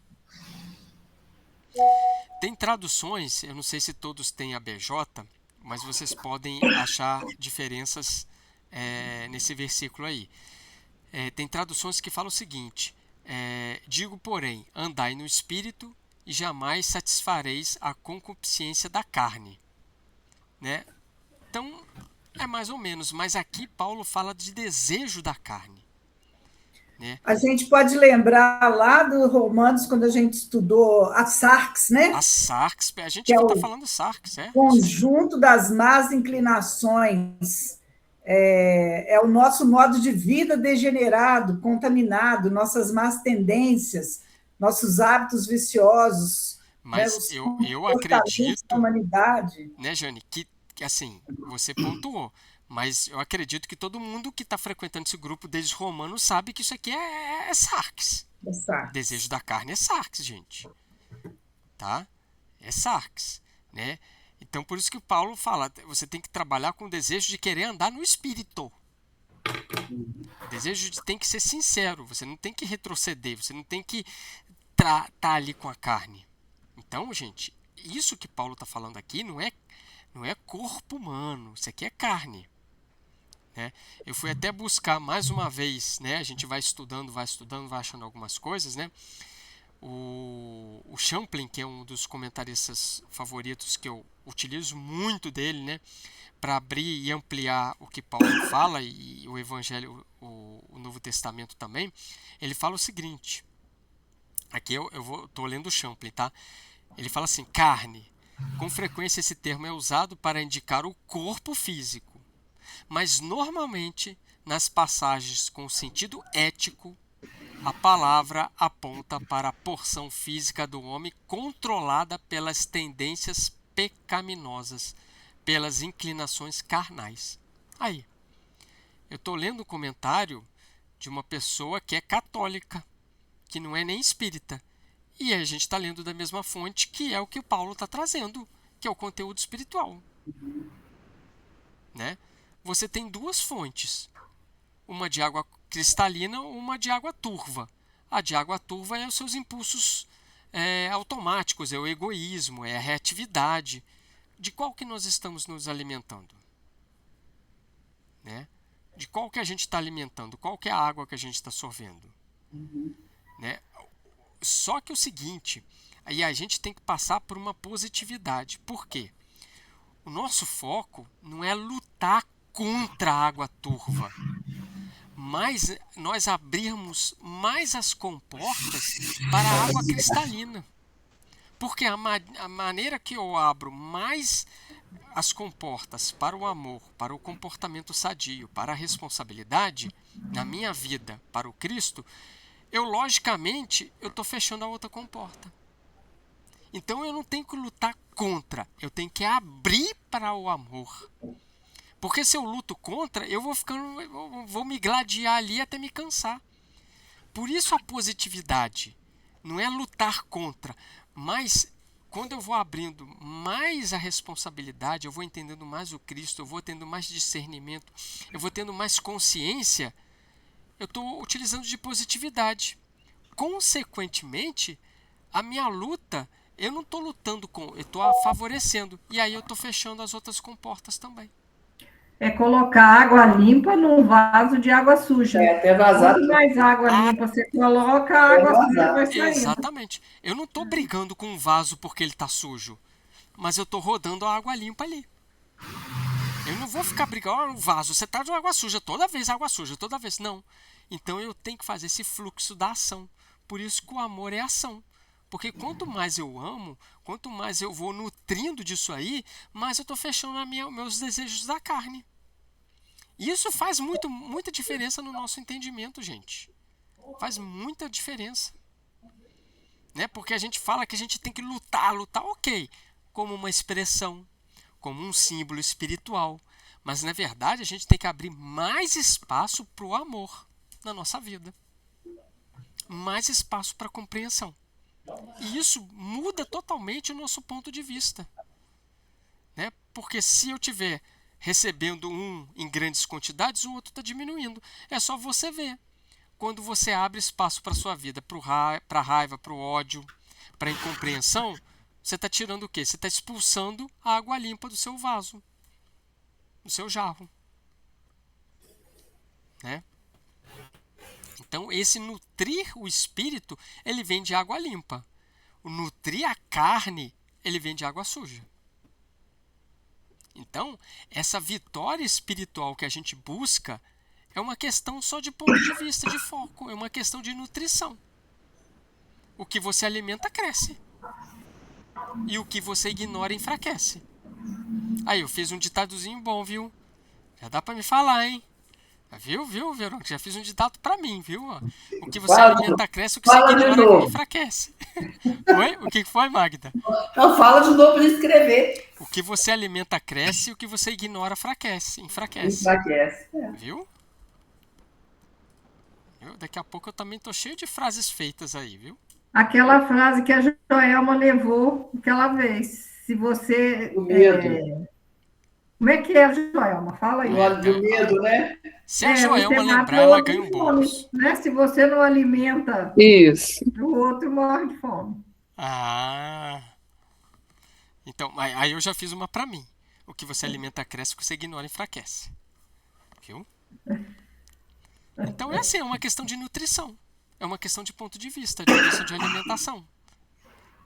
Tem traduções, eu não sei se todos têm a BJ, mas vocês podem achar diferenças nesse versículo aí. Tem traduções que falam o seguinte: digo, porém, andai no Espírito e jamais satisfareis a concupiscência da carne. Né? Então, é mais ou menos, mas aqui Paulo fala de desejo da carne. Né? A gente pode lembrar lá do Romanos, quando a gente estudou a sarx, né? A sarx, a gente que está falando sarx, conjunto das más inclinações. É o nosso modo de vida degenerado, contaminado, nossas más tendências, nossos hábitos viciosos. Mas né, eu acredito, da humanidade. Né, Jane, que assim, você pontuou, mas eu acredito que todo mundo que está frequentando esse grupo desde Romano sabe que isso aqui é sarx. Desejo da carne é sarx, gente. Tá? É sarx, né? Então, por isso que o Paulo fala, você tem que trabalhar com o desejo de querer andar no Espírito. O desejo tem que ser sincero, você não tem que retroceder, você não tem que tá ali com a carne. Então, gente, isso que Paulo está falando aqui não é corpo humano, isso aqui é carne. Né? Eu fui até buscar mais uma vez, né? A gente vai estudando, vai achando algumas coisas, né? O Champlin, que é um dos comentaristas favoritos que eu utilizo muito dele, né? Para abrir e ampliar o que Paulo fala e o Evangelho, o Novo Testamento também, ele fala o seguinte. Aqui eu estou lendo o Champlin, tá? Ele fala assim: carne. Com frequência esse termo é usado para indicar o corpo físico, mas normalmente nas passagens com sentido ético, a palavra aponta para a porção física do homem controlada pelas tendências pecaminosas, pelas inclinações carnais. Aí, eu estou lendo um comentário de uma pessoa que é católica, que não é nem espírita. E a gente está lendo da mesma fonte, que é o que o Paulo está trazendo, que é o conteúdo espiritual. Né? Você tem duas fontes, uma de água cristalina, uma de água turva. A de água turva é os seus impulsos automáticos, é o egoísmo, é a reatividade. De qual que nós estamos nos alimentando? Né? De qual que a gente está alimentando? Qual que é a água que a gente está sorvendo? Né? Só que é o seguinte, aí a gente tem que passar por uma positividade. Por quê? O nosso foco não é lutar contra a água turva, mas nós abrirmos mais as comportas para a água cristalina. Porque a maneira que eu abro mais as comportas para o amor, para o comportamento sadio, para a responsabilidade na minha vida, para o Cristo, logicamente, eu estou fechando a outra comporta. Então eu não tenho que lutar contra, eu tenho que abrir para o amor. Porque se eu luto contra, eu vou me gladiar ali até me cansar. Por isso a positividade não é lutar contra, mas quando eu vou abrindo mais a responsabilidade, eu vou entendendo mais o Cristo, eu vou tendo mais discernimento, eu vou tendo mais consciência, eu estou utilizando de positividade. Consequentemente, a minha luta, eu não estou lutando eu estou favorecendo. E aí eu estou fechando as outras comportas também. É colocar água limpa num vaso de água suja. Até vazado. Quanto mais água limpa você coloca, a água suja vai saindo. Exatamente. Eu não estou brigando com um vaso porque ele está sujo, mas eu estou rodando a água limpa ali. Eu não vou ficar brigando, o vaso, você está de água suja, toda vez água suja, toda vez. Não. Então eu tenho que fazer esse fluxo da ação. Por isso que o amor é ação. Porque quanto mais eu amo, quanto mais eu vou nutrindo disso aí, mais eu estou fechando meus desejos da carne. Isso faz muita diferença no nosso entendimento, gente. Faz muita diferença. Né? Porque a gente fala que a gente tem que lutar, ok. Como uma expressão, como um símbolo espiritual. Mas, na verdade, a gente tem que abrir mais espaço para o amor na nossa vida. Mais espaço para a compreensão. E isso muda totalmente o nosso ponto de vista. Né? Porque se eu estiver recebendo um em grandes quantidades, o outro está diminuindo. É só você ver. quando você abre espaço para a sua vida, para a raiva, para o ódio, para a incompreensão, você está tirando o quê? Você está expulsando a água limpa do seu vaso, do seu jarro. Né? Então, esse nutrir o espírito, ele vem de água limpa. O nutrir a carne, ele vem de água suja. Então, essa vitória espiritual que a gente busca é uma questão só de ponto de vista, de foco. É uma questão de nutrição. O que você alimenta, cresce. E o que você ignora, enfraquece. Aí, eu fiz um ditadozinho bom, viu? Já dá pra me falar, hein? Viu, Verônica? Já fiz um ditado pra mim, viu? O que você alimenta, cresce. O que você ignora, enfraquece. Oi? O que foi, Magda? Não, fala de novo para escrever. O que você alimenta, cresce. O que você ignora, enfraquece. Viu? Daqui a pouco eu também tô cheio de frases feitas aí, viu? Aquela frase que a Joelma levou aquela vez. Se você... Como é que é, Joelma? Fala aí. Do lado do medo, né? Se a Joelma lembrar, ela ganha um bônus. Né? Se você não alimenta, Isso. o outro morre de fome. Ah. Então, aí eu já fiz uma pra mim. O que você alimenta, cresce. O que você ignora, enfraquece. Viu? Então é assim, é uma questão de nutrição. É uma questão de ponto de vista de alimentação.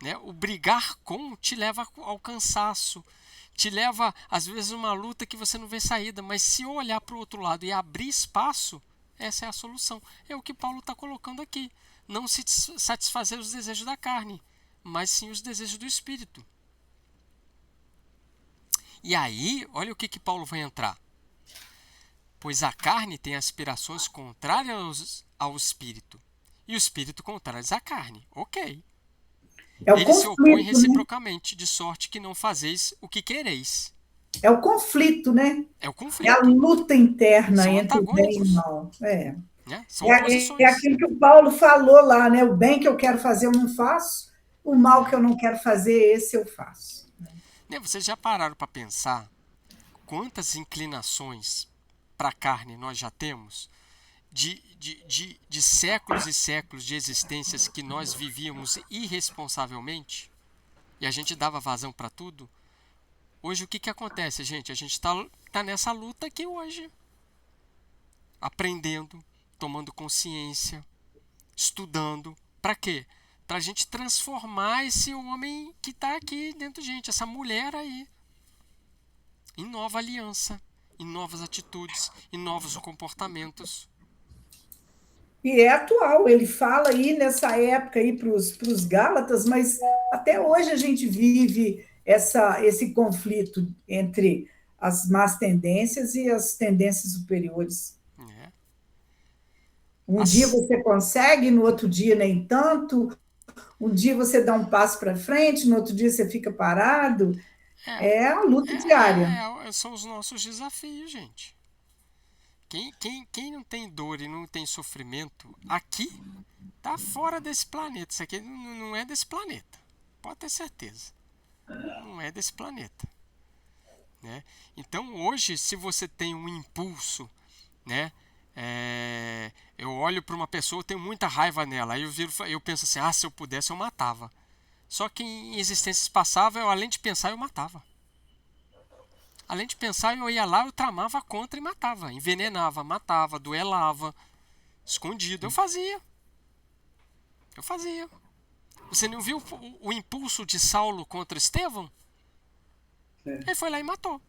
Né? O brigar com te leva ao cansaço. Te leva, às vezes, a uma luta que você não vê saída. Mas se eu olhar para o outro lado e abrir espaço, essa é a solução. É o que Paulo está colocando aqui. Não se satisfazer os desejos da carne, mas sim os desejos do espírito. E aí, olha o que Paulo vai entrar. Pois a carne tem aspirações contrárias ao espírito, e o espírito contrários à carne. Ok. Eles se opõem reciprocamente, de sorte que não fazeis o que quereis. É o conflito, né? É o conflito. É a luta interna São entre o bem e o antagônicos. mal. Né? São oposições. É aquilo que o Paulo falou lá, né? O bem que eu quero fazer eu não faço, o mal que eu não quero fazer, esse eu faço. Né? Vocês já pararam para pensar quantas inclinações para a carne nós já temos? De séculos e séculos de existências que nós vivíamos irresponsavelmente e a gente dava vazão para tudo. Hoje o que acontece, gente? A gente tá nessa luta aqui hoje. Aprendendo, tomando consciência, estudando. Para quê? Para a gente transformar esse homem que está aqui dentro de gente, essa mulher aí, em nova aliança, em novas atitudes, em novos comportamentos. E é atual, ele fala aí nessa época aí para os Gálatas, mas até hoje a gente vive esse conflito entre as más tendências e as tendências superiores. Dia você consegue, no outro dia nem tanto, um dia você dá um passo para frente, no outro dia você fica parado. É a luta diária. São os nossos desafios, gente. Quem não tem dor e não tem sofrimento aqui, tá fora desse planeta. Isso aqui não é desse planeta. Pode ter certeza. Não é desse planeta. Né? Então, hoje, se você tem um impulso, né? Eu olho para uma pessoa, eu tenho muita raiva nela. Aí eu penso assim, se eu pudesse, eu matava. Só que em existências passadas, além de pensar, eu matava. Além de pensar, eu ia lá, eu tramava contra e matava. Envenenava, matava, duelava. Escondido. Eu fazia. Você não viu o impulso de Saulo contra Estevão? Ele foi lá e matou.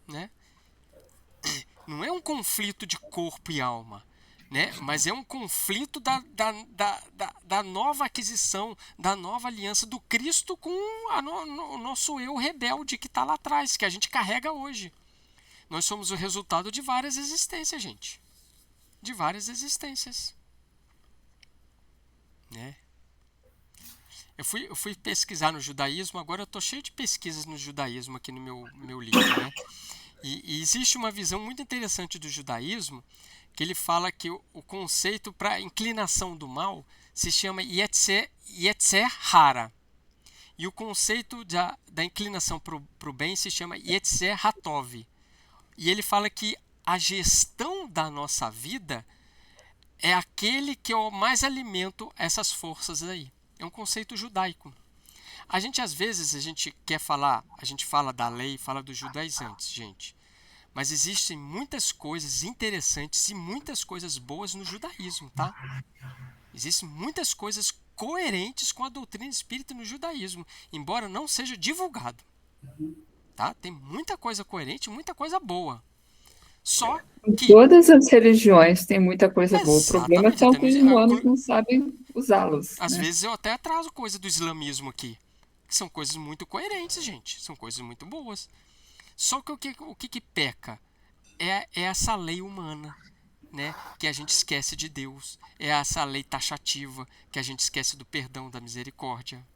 Né? Não é um conflito de corpo e alma. Né? Mas é um conflito da nova aquisição, da nova aliança do Cristo com o nosso eu rebelde que está lá atrás, que a gente carrega hoje. Nós somos o resultado de várias existências, gente. De várias existências. Né? Eu fui pesquisar no judaísmo, agora eu estou cheio de pesquisas no judaísmo aqui no meu livro. Né? E existe uma visão muito interessante do judaísmo, que ele fala que o conceito para inclinação do mal se chama Yetzer Hara. E o conceito da inclinação para o bem se chama Yetzer Hatov. E ele fala que a gestão da nossa vida é aquele que eu mais alimento essas forças aí. É um conceito judaico. A gente, às vezes, a gente fala da lei, fala dos judaizantes, gente. Mas existem muitas coisas interessantes e muitas coisas boas no judaísmo, tá? Existem muitas coisas coerentes com a doutrina espírita no judaísmo, embora não seja divulgado. Tá? Tem muita coisa coerente, muita coisa boa. Só que... Todas as religiões têm muita coisa boa. O problema Exatamente, são até que os humanos não sabem usá-los. Às né? vezes eu até atraso coisa do islamismo aqui, que são coisas muito coerentes, gente. São coisas muito boas. Só que o que peca é essa lei humana, né? Que a gente esquece de Deus. É essa lei taxativa, que a gente esquece do perdão, da misericórdia.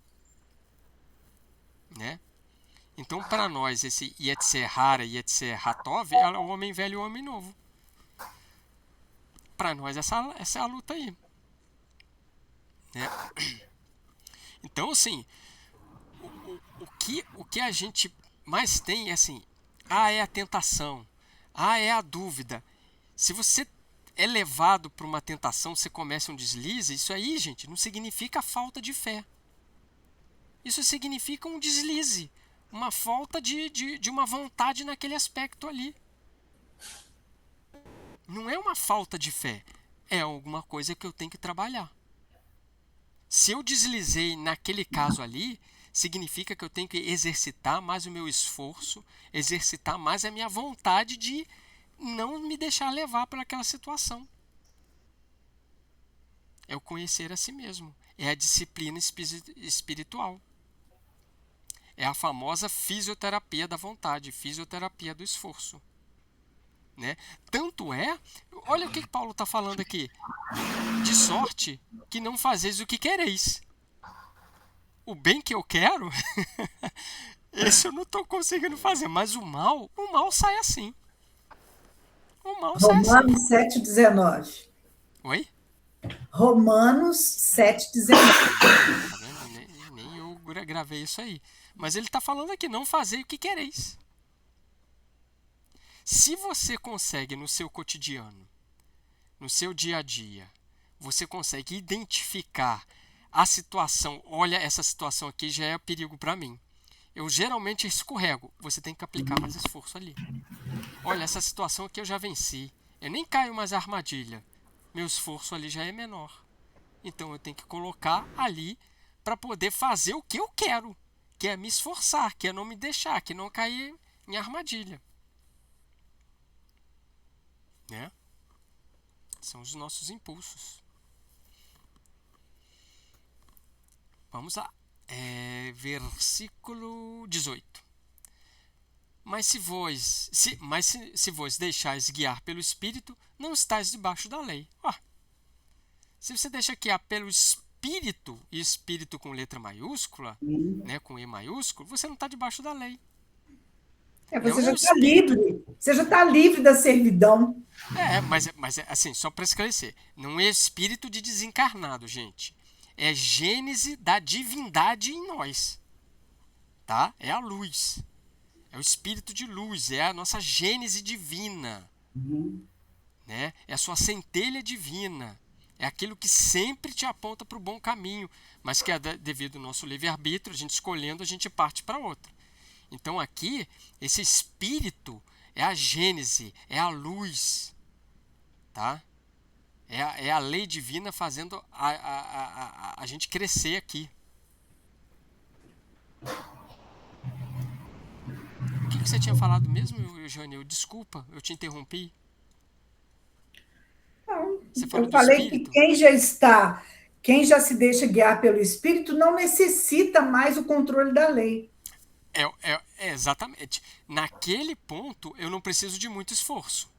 Né? Então, para nós, esse Yetzer Hara e Yetzer Hatov é o homem velho e o homem novo. Para nós, essa é a luta aí. Né? Então, assim, o que a gente mais tem é assim, é a tentação, é a dúvida. Se você é levado para uma tentação, você começa um deslize, isso aí, gente, não significa falta de fé. Isso significa um deslize, uma falta de uma vontade naquele aspecto ali. Não é uma falta de fé, é alguma coisa que eu tenho que trabalhar. Se eu deslizei naquele caso ali, significa que eu tenho que exercitar mais o meu esforço, exercitar mais a minha vontade de não me deixar levar por aquela situação. É o conhecer a si mesmo, é a disciplina espiritual. É a famosa fisioterapia da vontade, fisioterapia do esforço. Né? Tanto é, olha o que Paulo está falando aqui. De sorte que não fazeis o que quereis. O bem que eu quero, esse eu não estou conseguindo fazer. Mas o mal sai assim. O mal sai assim. Romanos 7,19. Oi? Romanos 7,19. Tá vendo? Nem eu gravei isso aí. Mas ele está falando aqui, não fazei o que quereis. Se você consegue no seu cotidiano, no seu dia a dia, você consegue identificar a situação, olha, essa situação aqui já é perigo para mim. Eu geralmente escorrego, você tem que aplicar mais esforço ali. Olha, essa situação aqui eu já venci, eu nem caio mais na armadilha, meu esforço ali já é menor. Então eu tenho que colocar ali para poder fazer o que eu quero, que é me esforçar, que é não me deixar, que não cair em armadilha. Né? São os nossos impulsos. Vamos lá. Versículo 18. Mas se vos deixais guiar pelo Espírito, não estáis debaixo da lei. Se você deixa guiar pelo Espírito, e Espírito com letra maiúscula, né, com E maiúsculo, você não está debaixo da lei. Você já está livre. Você já está livre da servidão. Mas assim, só para esclarecer, não é espírito de desencarnado, gente. É gênese da divindade em nós. Tá? É a luz. É o espírito de luz, é a nossa gênese divina. Né? É a sua centelha divina. É aquilo que sempre te aponta para o bom caminho, mas que devido ao nosso livre-arbítrio, a gente escolhendo, a gente parte para outra. Então aqui, esse espírito é a gênese, é a luz, tá? É a lei divina fazendo a gente crescer aqui. O que você tinha falado mesmo, Eugênio? Desculpa, eu te interrompi. Não, Você falou eu falei espírito? que quem já se deixa guiar pelo Espírito não necessita mais o controle da lei. Exatamente. Naquele ponto, eu não preciso de muito esforço.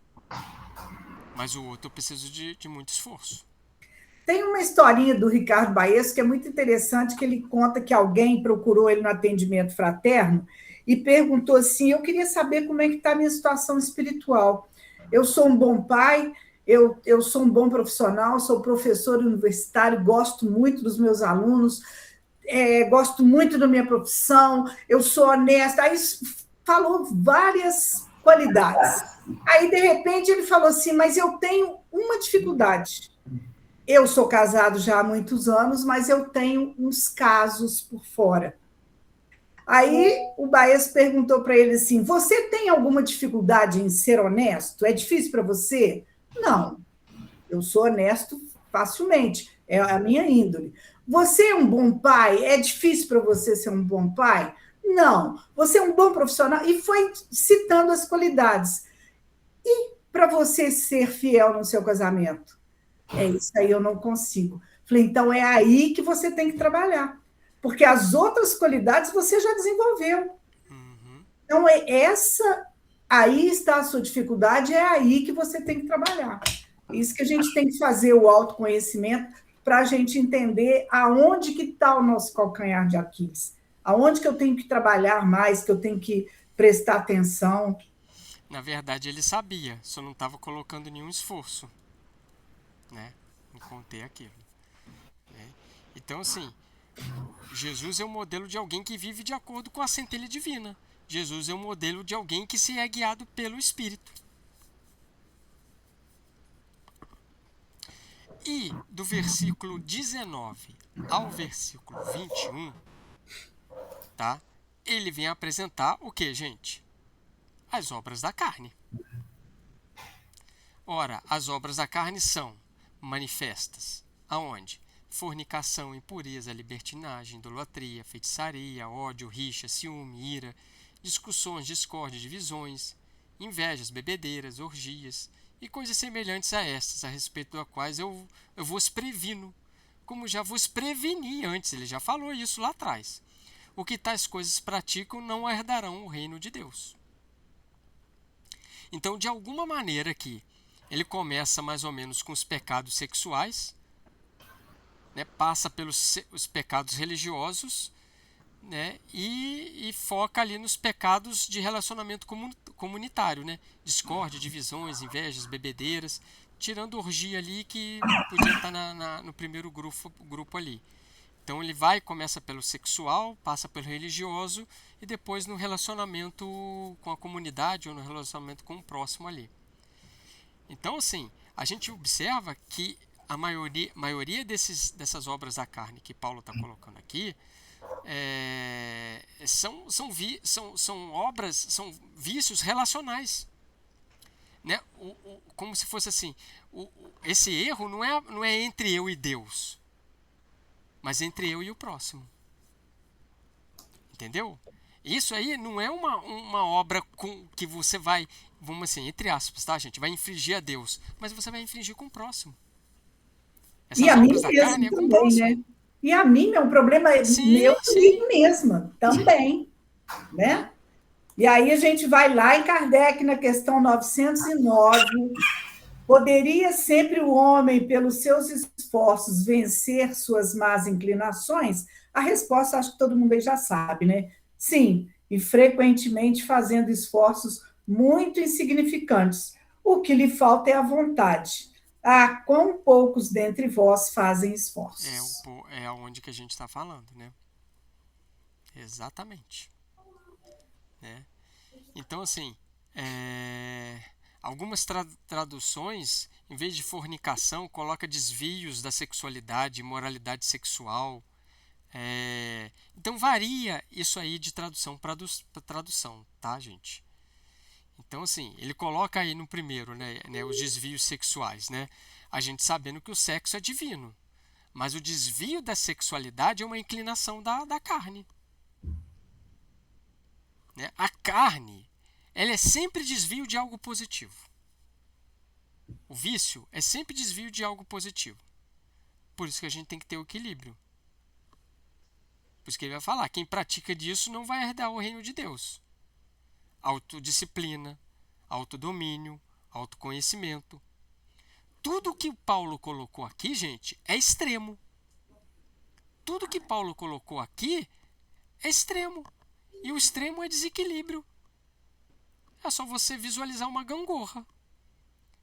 Mas o outro eu preciso de muito esforço. Tem uma historinha do Ricardo Baesso que é muito interessante, que ele conta que alguém procurou ele no atendimento fraterno e perguntou assim, eu queria saber como é que está a minha situação espiritual. Eu sou um bom pai, eu sou um bom profissional, sou professor universitário, gosto muito dos meus alunos, gosto muito da minha profissão, eu sou honesta. Aí falou várias qualidades. Aí, de repente, ele falou assim, mas eu tenho uma dificuldade. Eu sou casado já há muitos anos, mas eu tenho uns casos por fora. Aí o Baez perguntou para ele assim: você tem alguma dificuldade em ser honesto? É difícil para você? Não, eu sou honesto facilmente, é a minha índole. Você é um bom pai? É difícil para você ser um bom pai? Não. Você é um bom profissional? E foi citando as qualidades. E para você ser fiel no seu casamento? É isso aí, eu não consigo. Falei, então é aí que você tem que trabalhar. Porque as outras qualidades você já desenvolveu. Uhum. Então, aí está a sua dificuldade, é aí que você tem que trabalhar. Isso que a gente tem que fazer o autoconhecimento para a gente entender aonde que está o nosso calcanhar de Aquiles. Aonde que eu tenho que trabalhar mais, que eu tenho que prestar atenção. Na verdade, ele sabia, só não estava colocando nenhum esforço, né? Em conter aquilo. Né? Então, assim, Jesus é o modelo de alguém que vive de acordo com a centelha divina. Jesus é o modelo de alguém que se é guiado pelo Espírito. E do versículo 19 ao versículo 21, tá? Ele vem apresentar o que, gente? As obras da carne. Ora, as obras da carne são manifestas. Aonde? Fornicação, impureza, libertinagem, idolatria, feitiçaria, ódio, rixa, ciúme, ira, discussões, discórdia, divisões, invejas, bebedeiras, orgias e coisas semelhantes a estas, a respeito das quais eu vos previno, como já vos preveni antes. Ele já falou isso lá atrás. O que tais coisas praticam não herdarão o reino de Deus. Então, de alguma maneira aqui, ele começa mais ou menos com os pecados sexuais, né, passa pelos os pecados religiosos, né, e foca ali nos pecados de relacionamento comunitário, né, discórdia, divisões, invejas, bebedeiras, tirando orgia ali que podia estar no primeiro grupo ali. Então ele começa pelo sexual, passa pelo religioso e depois no relacionamento com a comunidade ou no relacionamento com o próximo ali. Então, assim, a gente observa que a maioria dessas obras da carne que Paulo está colocando aqui são obras, são vícios relacionais. Né? Como se fosse assim, esse erro não é entre eu e Deus, mas entre eu e o próximo. Entendeu? Isso aí não é uma obra que você vai, vamos assim, entre aspas, tá, gente? Vai infringir a Deus, mas você vai infringir com o próximo. Essas E a mim obras da carne mesmo é com o também, né? próximo. E a mim é um problema meu comigo mesma também, né? E aí a gente vai lá em Kardec, na questão 909, poderia sempre o homem, pelos seus esforços, vencer suas más inclinações? A resposta, acho que todo mundo aí já sabe, né? Sim, e frequentemente fazendo esforços muito insignificantes. O que lhe falta é a vontade. Ah, quão poucos dentre vós fazem esforços. É onde que a gente está falando, né? Exatamente. Né? Então, assim, algumas traduções, em vez de fornicação, coloca desvios da sexualidade, imoralidade sexual. Então varia isso aí de tradução para tradução, tá, gente? Então, assim, ele coloca aí no primeiro, né, os desvios sexuais, né? A gente sabendo que o sexo é divino, mas o desvio da sexualidade é uma inclinação da carne. Né? A carne, ela é sempre desvio de algo positivo. O vício é sempre desvio de algo positivo. Por isso que a gente tem que ter o equilíbrio. Por isso que ele vai falar, quem pratica disso não vai herdar o reino de Deus. Autodisciplina, autodomínio, autoconhecimento. Tudo que Paulo colocou aqui, gente, é extremo. Tudo que Paulo colocou aqui é extremo. E o extremo é desequilíbrio. É só você visualizar uma gangorra.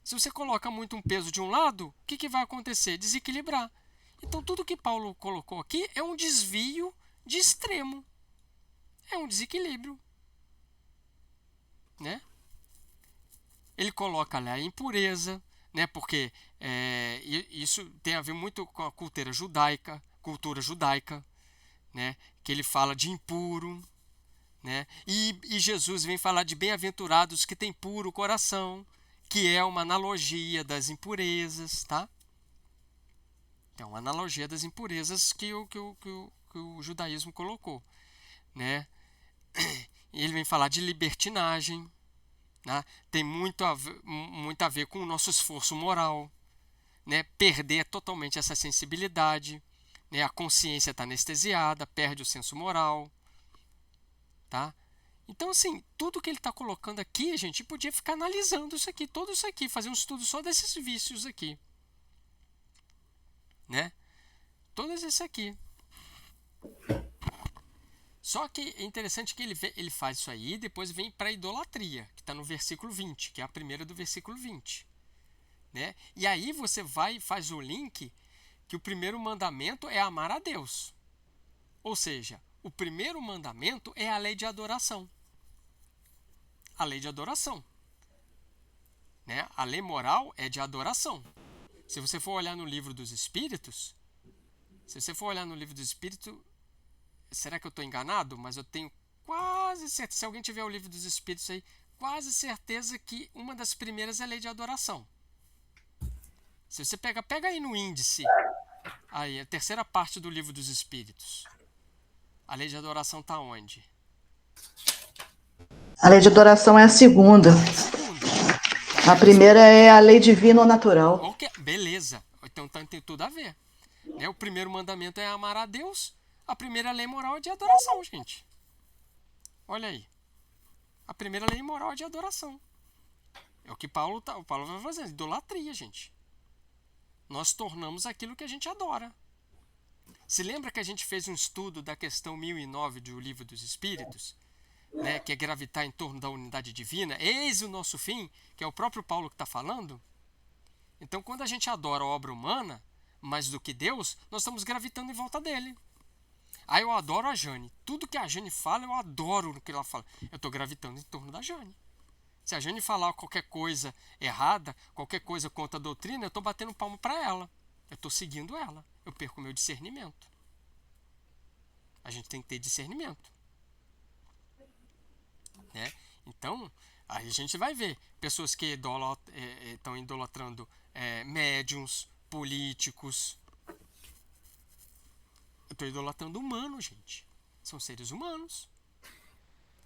Se você coloca muito um peso de um lado, o que vai acontecer? Desequilibrar. Então, tudo que Paulo colocou aqui é um desvio de extremo. É um desequilíbrio. Né? Ele coloca lá a impureza, né? Porque isso tem a ver muito com a cultura judaica, né? Que ele fala de impuro, né? E Jesus vem falar de bem-aventurados que têm puro coração, que é uma analogia das impurezas, tá? É uma analogia das impurezas que o judaísmo colocou, né? E ele vem falar de libertinagem, né? Tem muito a ver com o nosso esforço moral, né? Perder totalmente essa sensibilidade, né? A consciência está anestesiada, perde o senso moral, tá? Então, assim, tudo que ele está colocando aqui, a gente podia ficar analisando isso aqui, todo isso aqui, fazer um estudo só desses vícios aqui, né? Todos esses aqui. Só que é interessante que ele faz isso aí e depois vem para a idolatria, que está no versículo 20, que é a primeira do versículo 20. Né? E aí você vai e faz o link que o primeiro mandamento é amar a Deus. Ou seja, o primeiro mandamento é a lei de adoração. A lei de adoração. Né? A lei moral é de adoração. Se você for olhar no livro dos Espíritos, será que eu estou enganado? Mas eu tenho quase certeza, se alguém tiver o livro dos Espíritos aí, quase certeza que uma das primeiras é a lei de adoração. Se você pega aí no índice, aí, a terceira parte do livro dos Espíritos. A lei de adoração está onde? A lei de adoração é a segunda. A primeira é a lei divina ou natural. Okay, beleza. Então tem tudo a ver. Né? O primeiro mandamento é amar a Deus. A primeira lei moral é de adoração, gente. Olha aí. A primeira lei moral é de adoração. É o que Paulo vai fazendo. Idolatria, gente. Nós tornamos aquilo que a gente adora. Se lembra que a gente fez um estudo da questão 1009 do Livro dos Espíritos? Né, que é gravitar em torno da unidade divina. Eis o nosso fim, que é o próprio Paulo que está falando. Então, quando a gente adora a obra humana, mais do que Deus, nós estamos gravitando em volta dele. Aí eu adoro a Jane. Tudo que a Jane fala, eu adoro o que ela fala. Eu estou gravitando em torno da Jane. Se a Jane falar qualquer coisa errada, qualquer coisa contra a doutrina, eu estou batendo palmo para ela. Eu estou seguindo ela. Eu perco o meu discernimento. A gente tem que ter discernimento. Né? Então, aí a gente vai ver pessoas que estão idolatrando médiuns, políticos. Eu estou idolatrando humano, gente. São seres humanos.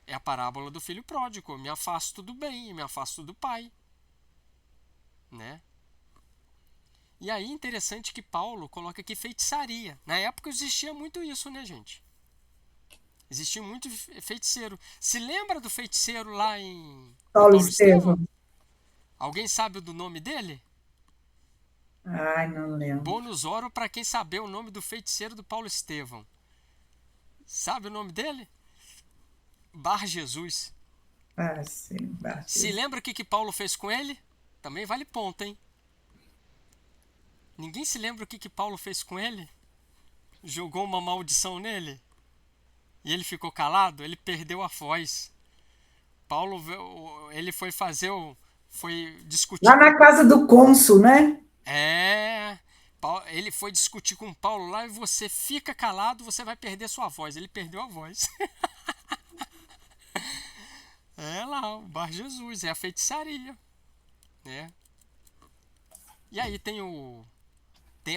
É a parábola do filho pródigo. Eu me afasto do bem, eu me afasto do pai. Né? E aí, interessante que Paulo coloca aqui feitiçaria. Na época existia muito isso, né, gente? Existia muito feiticeiro. Se lembra do feiticeiro lá em Paulo Estevão? Alguém sabe do nome dele? Ai, não lembro. Bônus oro para quem saber o nome do feiticeiro do Paulo Estevão. Sabe o nome dele? Bar Jesus. Ah, sim, Bar Jesus. Se lembra o que Paulo fez com ele? Também vale ponto, hein? Ninguém se lembra o que Paulo fez com ele? Jogou uma maldição nele? E ele ficou calado? Ele perdeu a voz. Paulo, ele foi discutir... Lá na casa do cônsul, né? Ele foi discutir com Paulo lá e você fica calado, você vai perder sua voz. Ele perdeu a voz. É lá, o Bar Jesus, é a feitiçaria. Né? E aí tem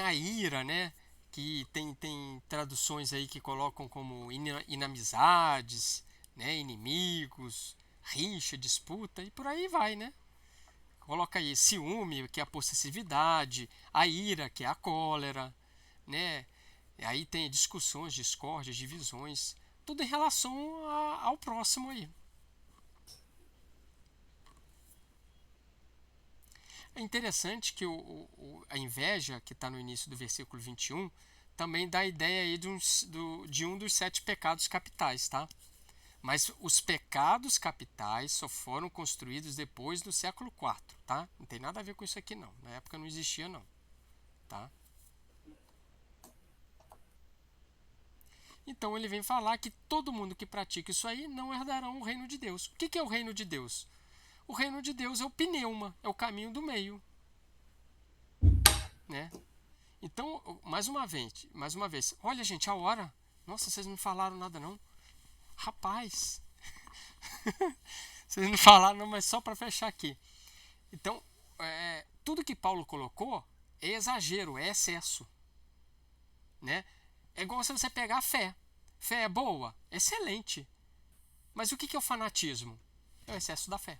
a ira, né? Que tem traduções aí que colocam como inamizades, né? Inimigos, rixa, disputa e por aí vai, né? Coloca aí ciúme, que é a possessividade, a ira, que é a cólera, né? E aí tem discussões, discórdias, divisões, tudo em relação ao próximo aí. É interessante que a inveja, que está no início do versículo 21, também dá a ideia aí de um dos 7 pecados capitais, tá? Mas os pecados capitais só foram construídos depois do século IV, tá? Não tem nada a ver com isso aqui, não. Na época não existia, não. Tá? Então ele vem falar que todo mundo que pratica isso aí não herdarão o reino de Deus. O que é o reino de Deus? O reino de Deus é o pneuma, é o caminho do meio, né? Então, mais uma vez, olha, gente, a hora. Nossa, vocês não falaram nada, não. Rapaz, vocês não falaram, não, mas só para fechar aqui. Então, tudo que Paulo colocou é exagero, é excesso, né? É igual se você pegar a fé. Fé é boa? Excelente. Mas o que é o fanatismo? É o excesso da fé.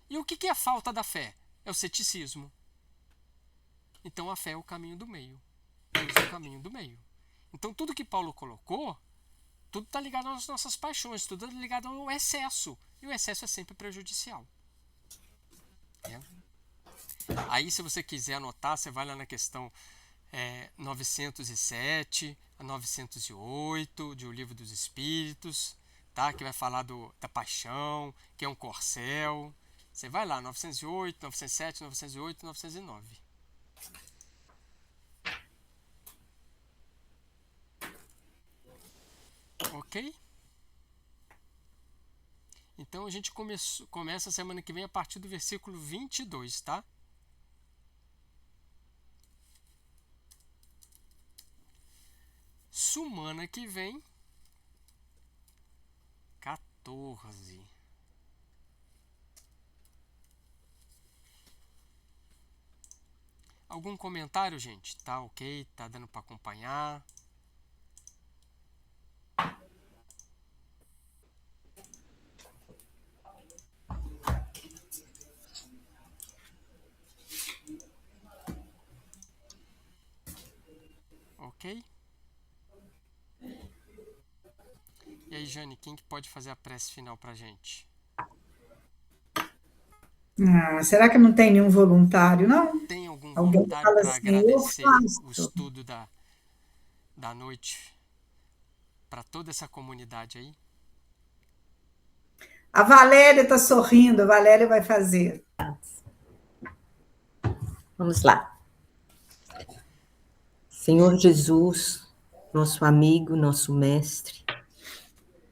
E o que é a falta da fé? É o ceticismo. Então a fé é o caminho do meio. Deus é o caminho do meio. Então tudo que Paulo colocou, tudo está ligado às nossas paixões, tudo está ligado ao excesso. E o excesso é sempre prejudicial. É. Aí, se você quiser anotar, você vai lá na questão 907 a 908 de O Livro dos Espíritos, tá? Que vai falar da paixão, que é um corcel. Você vai lá, 908, 907, 908, 909. Ok? Então a gente começa a semana que vem a partir do versículo 22, tá? Semana que vem, 14. Algum comentário, gente? Tá ok? Tá dando para acompanhar? Ok? E aí, Jane, quem que pode fazer a prece final pra gente? Será que não tem nenhum voluntário, não? Tem algum Alguém voluntário fala para assim, eu agradecer o faço. estudo da noite para toda essa comunidade aí? A Valéria está sorrindo, a Valéria vai fazer. Vamos lá. Senhor Jesus, nosso amigo, nosso mestre,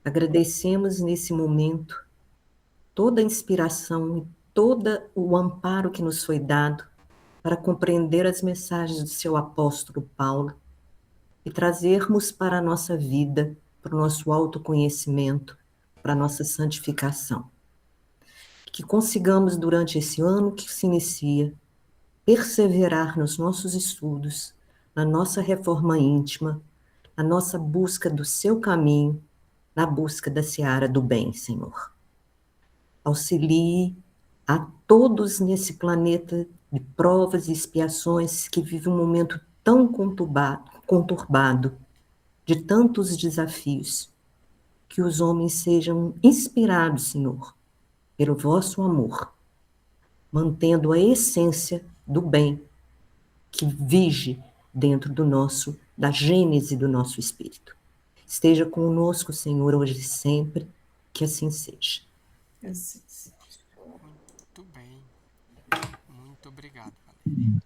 agradecemos nesse momento toda a inspiração e todo o amparo que nos foi dado para compreender as mensagens do seu apóstolo Paulo e trazermos para a nossa vida, para o nosso autoconhecimento, para a nossa santificação. Que consigamos, durante esse ano que se inicia, perseverar nos nossos estudos, na nossa reforma íntima, na nossa busca do seu caminho, na busca da seara do bem, Senhor. Auxilie a todos nesse planeta de provas e expiações que vive um momento tão conturbado, de tantos desafios, que os homens sejam inspirados, Senhor, pelo vosso amor, mantendo a essência do bem que vige dentro da gênese do nosso espírito. Esteja conosco, Senhor, hoje e sempre, que assim seja. Muito bem. Muito obrigado, Valéria.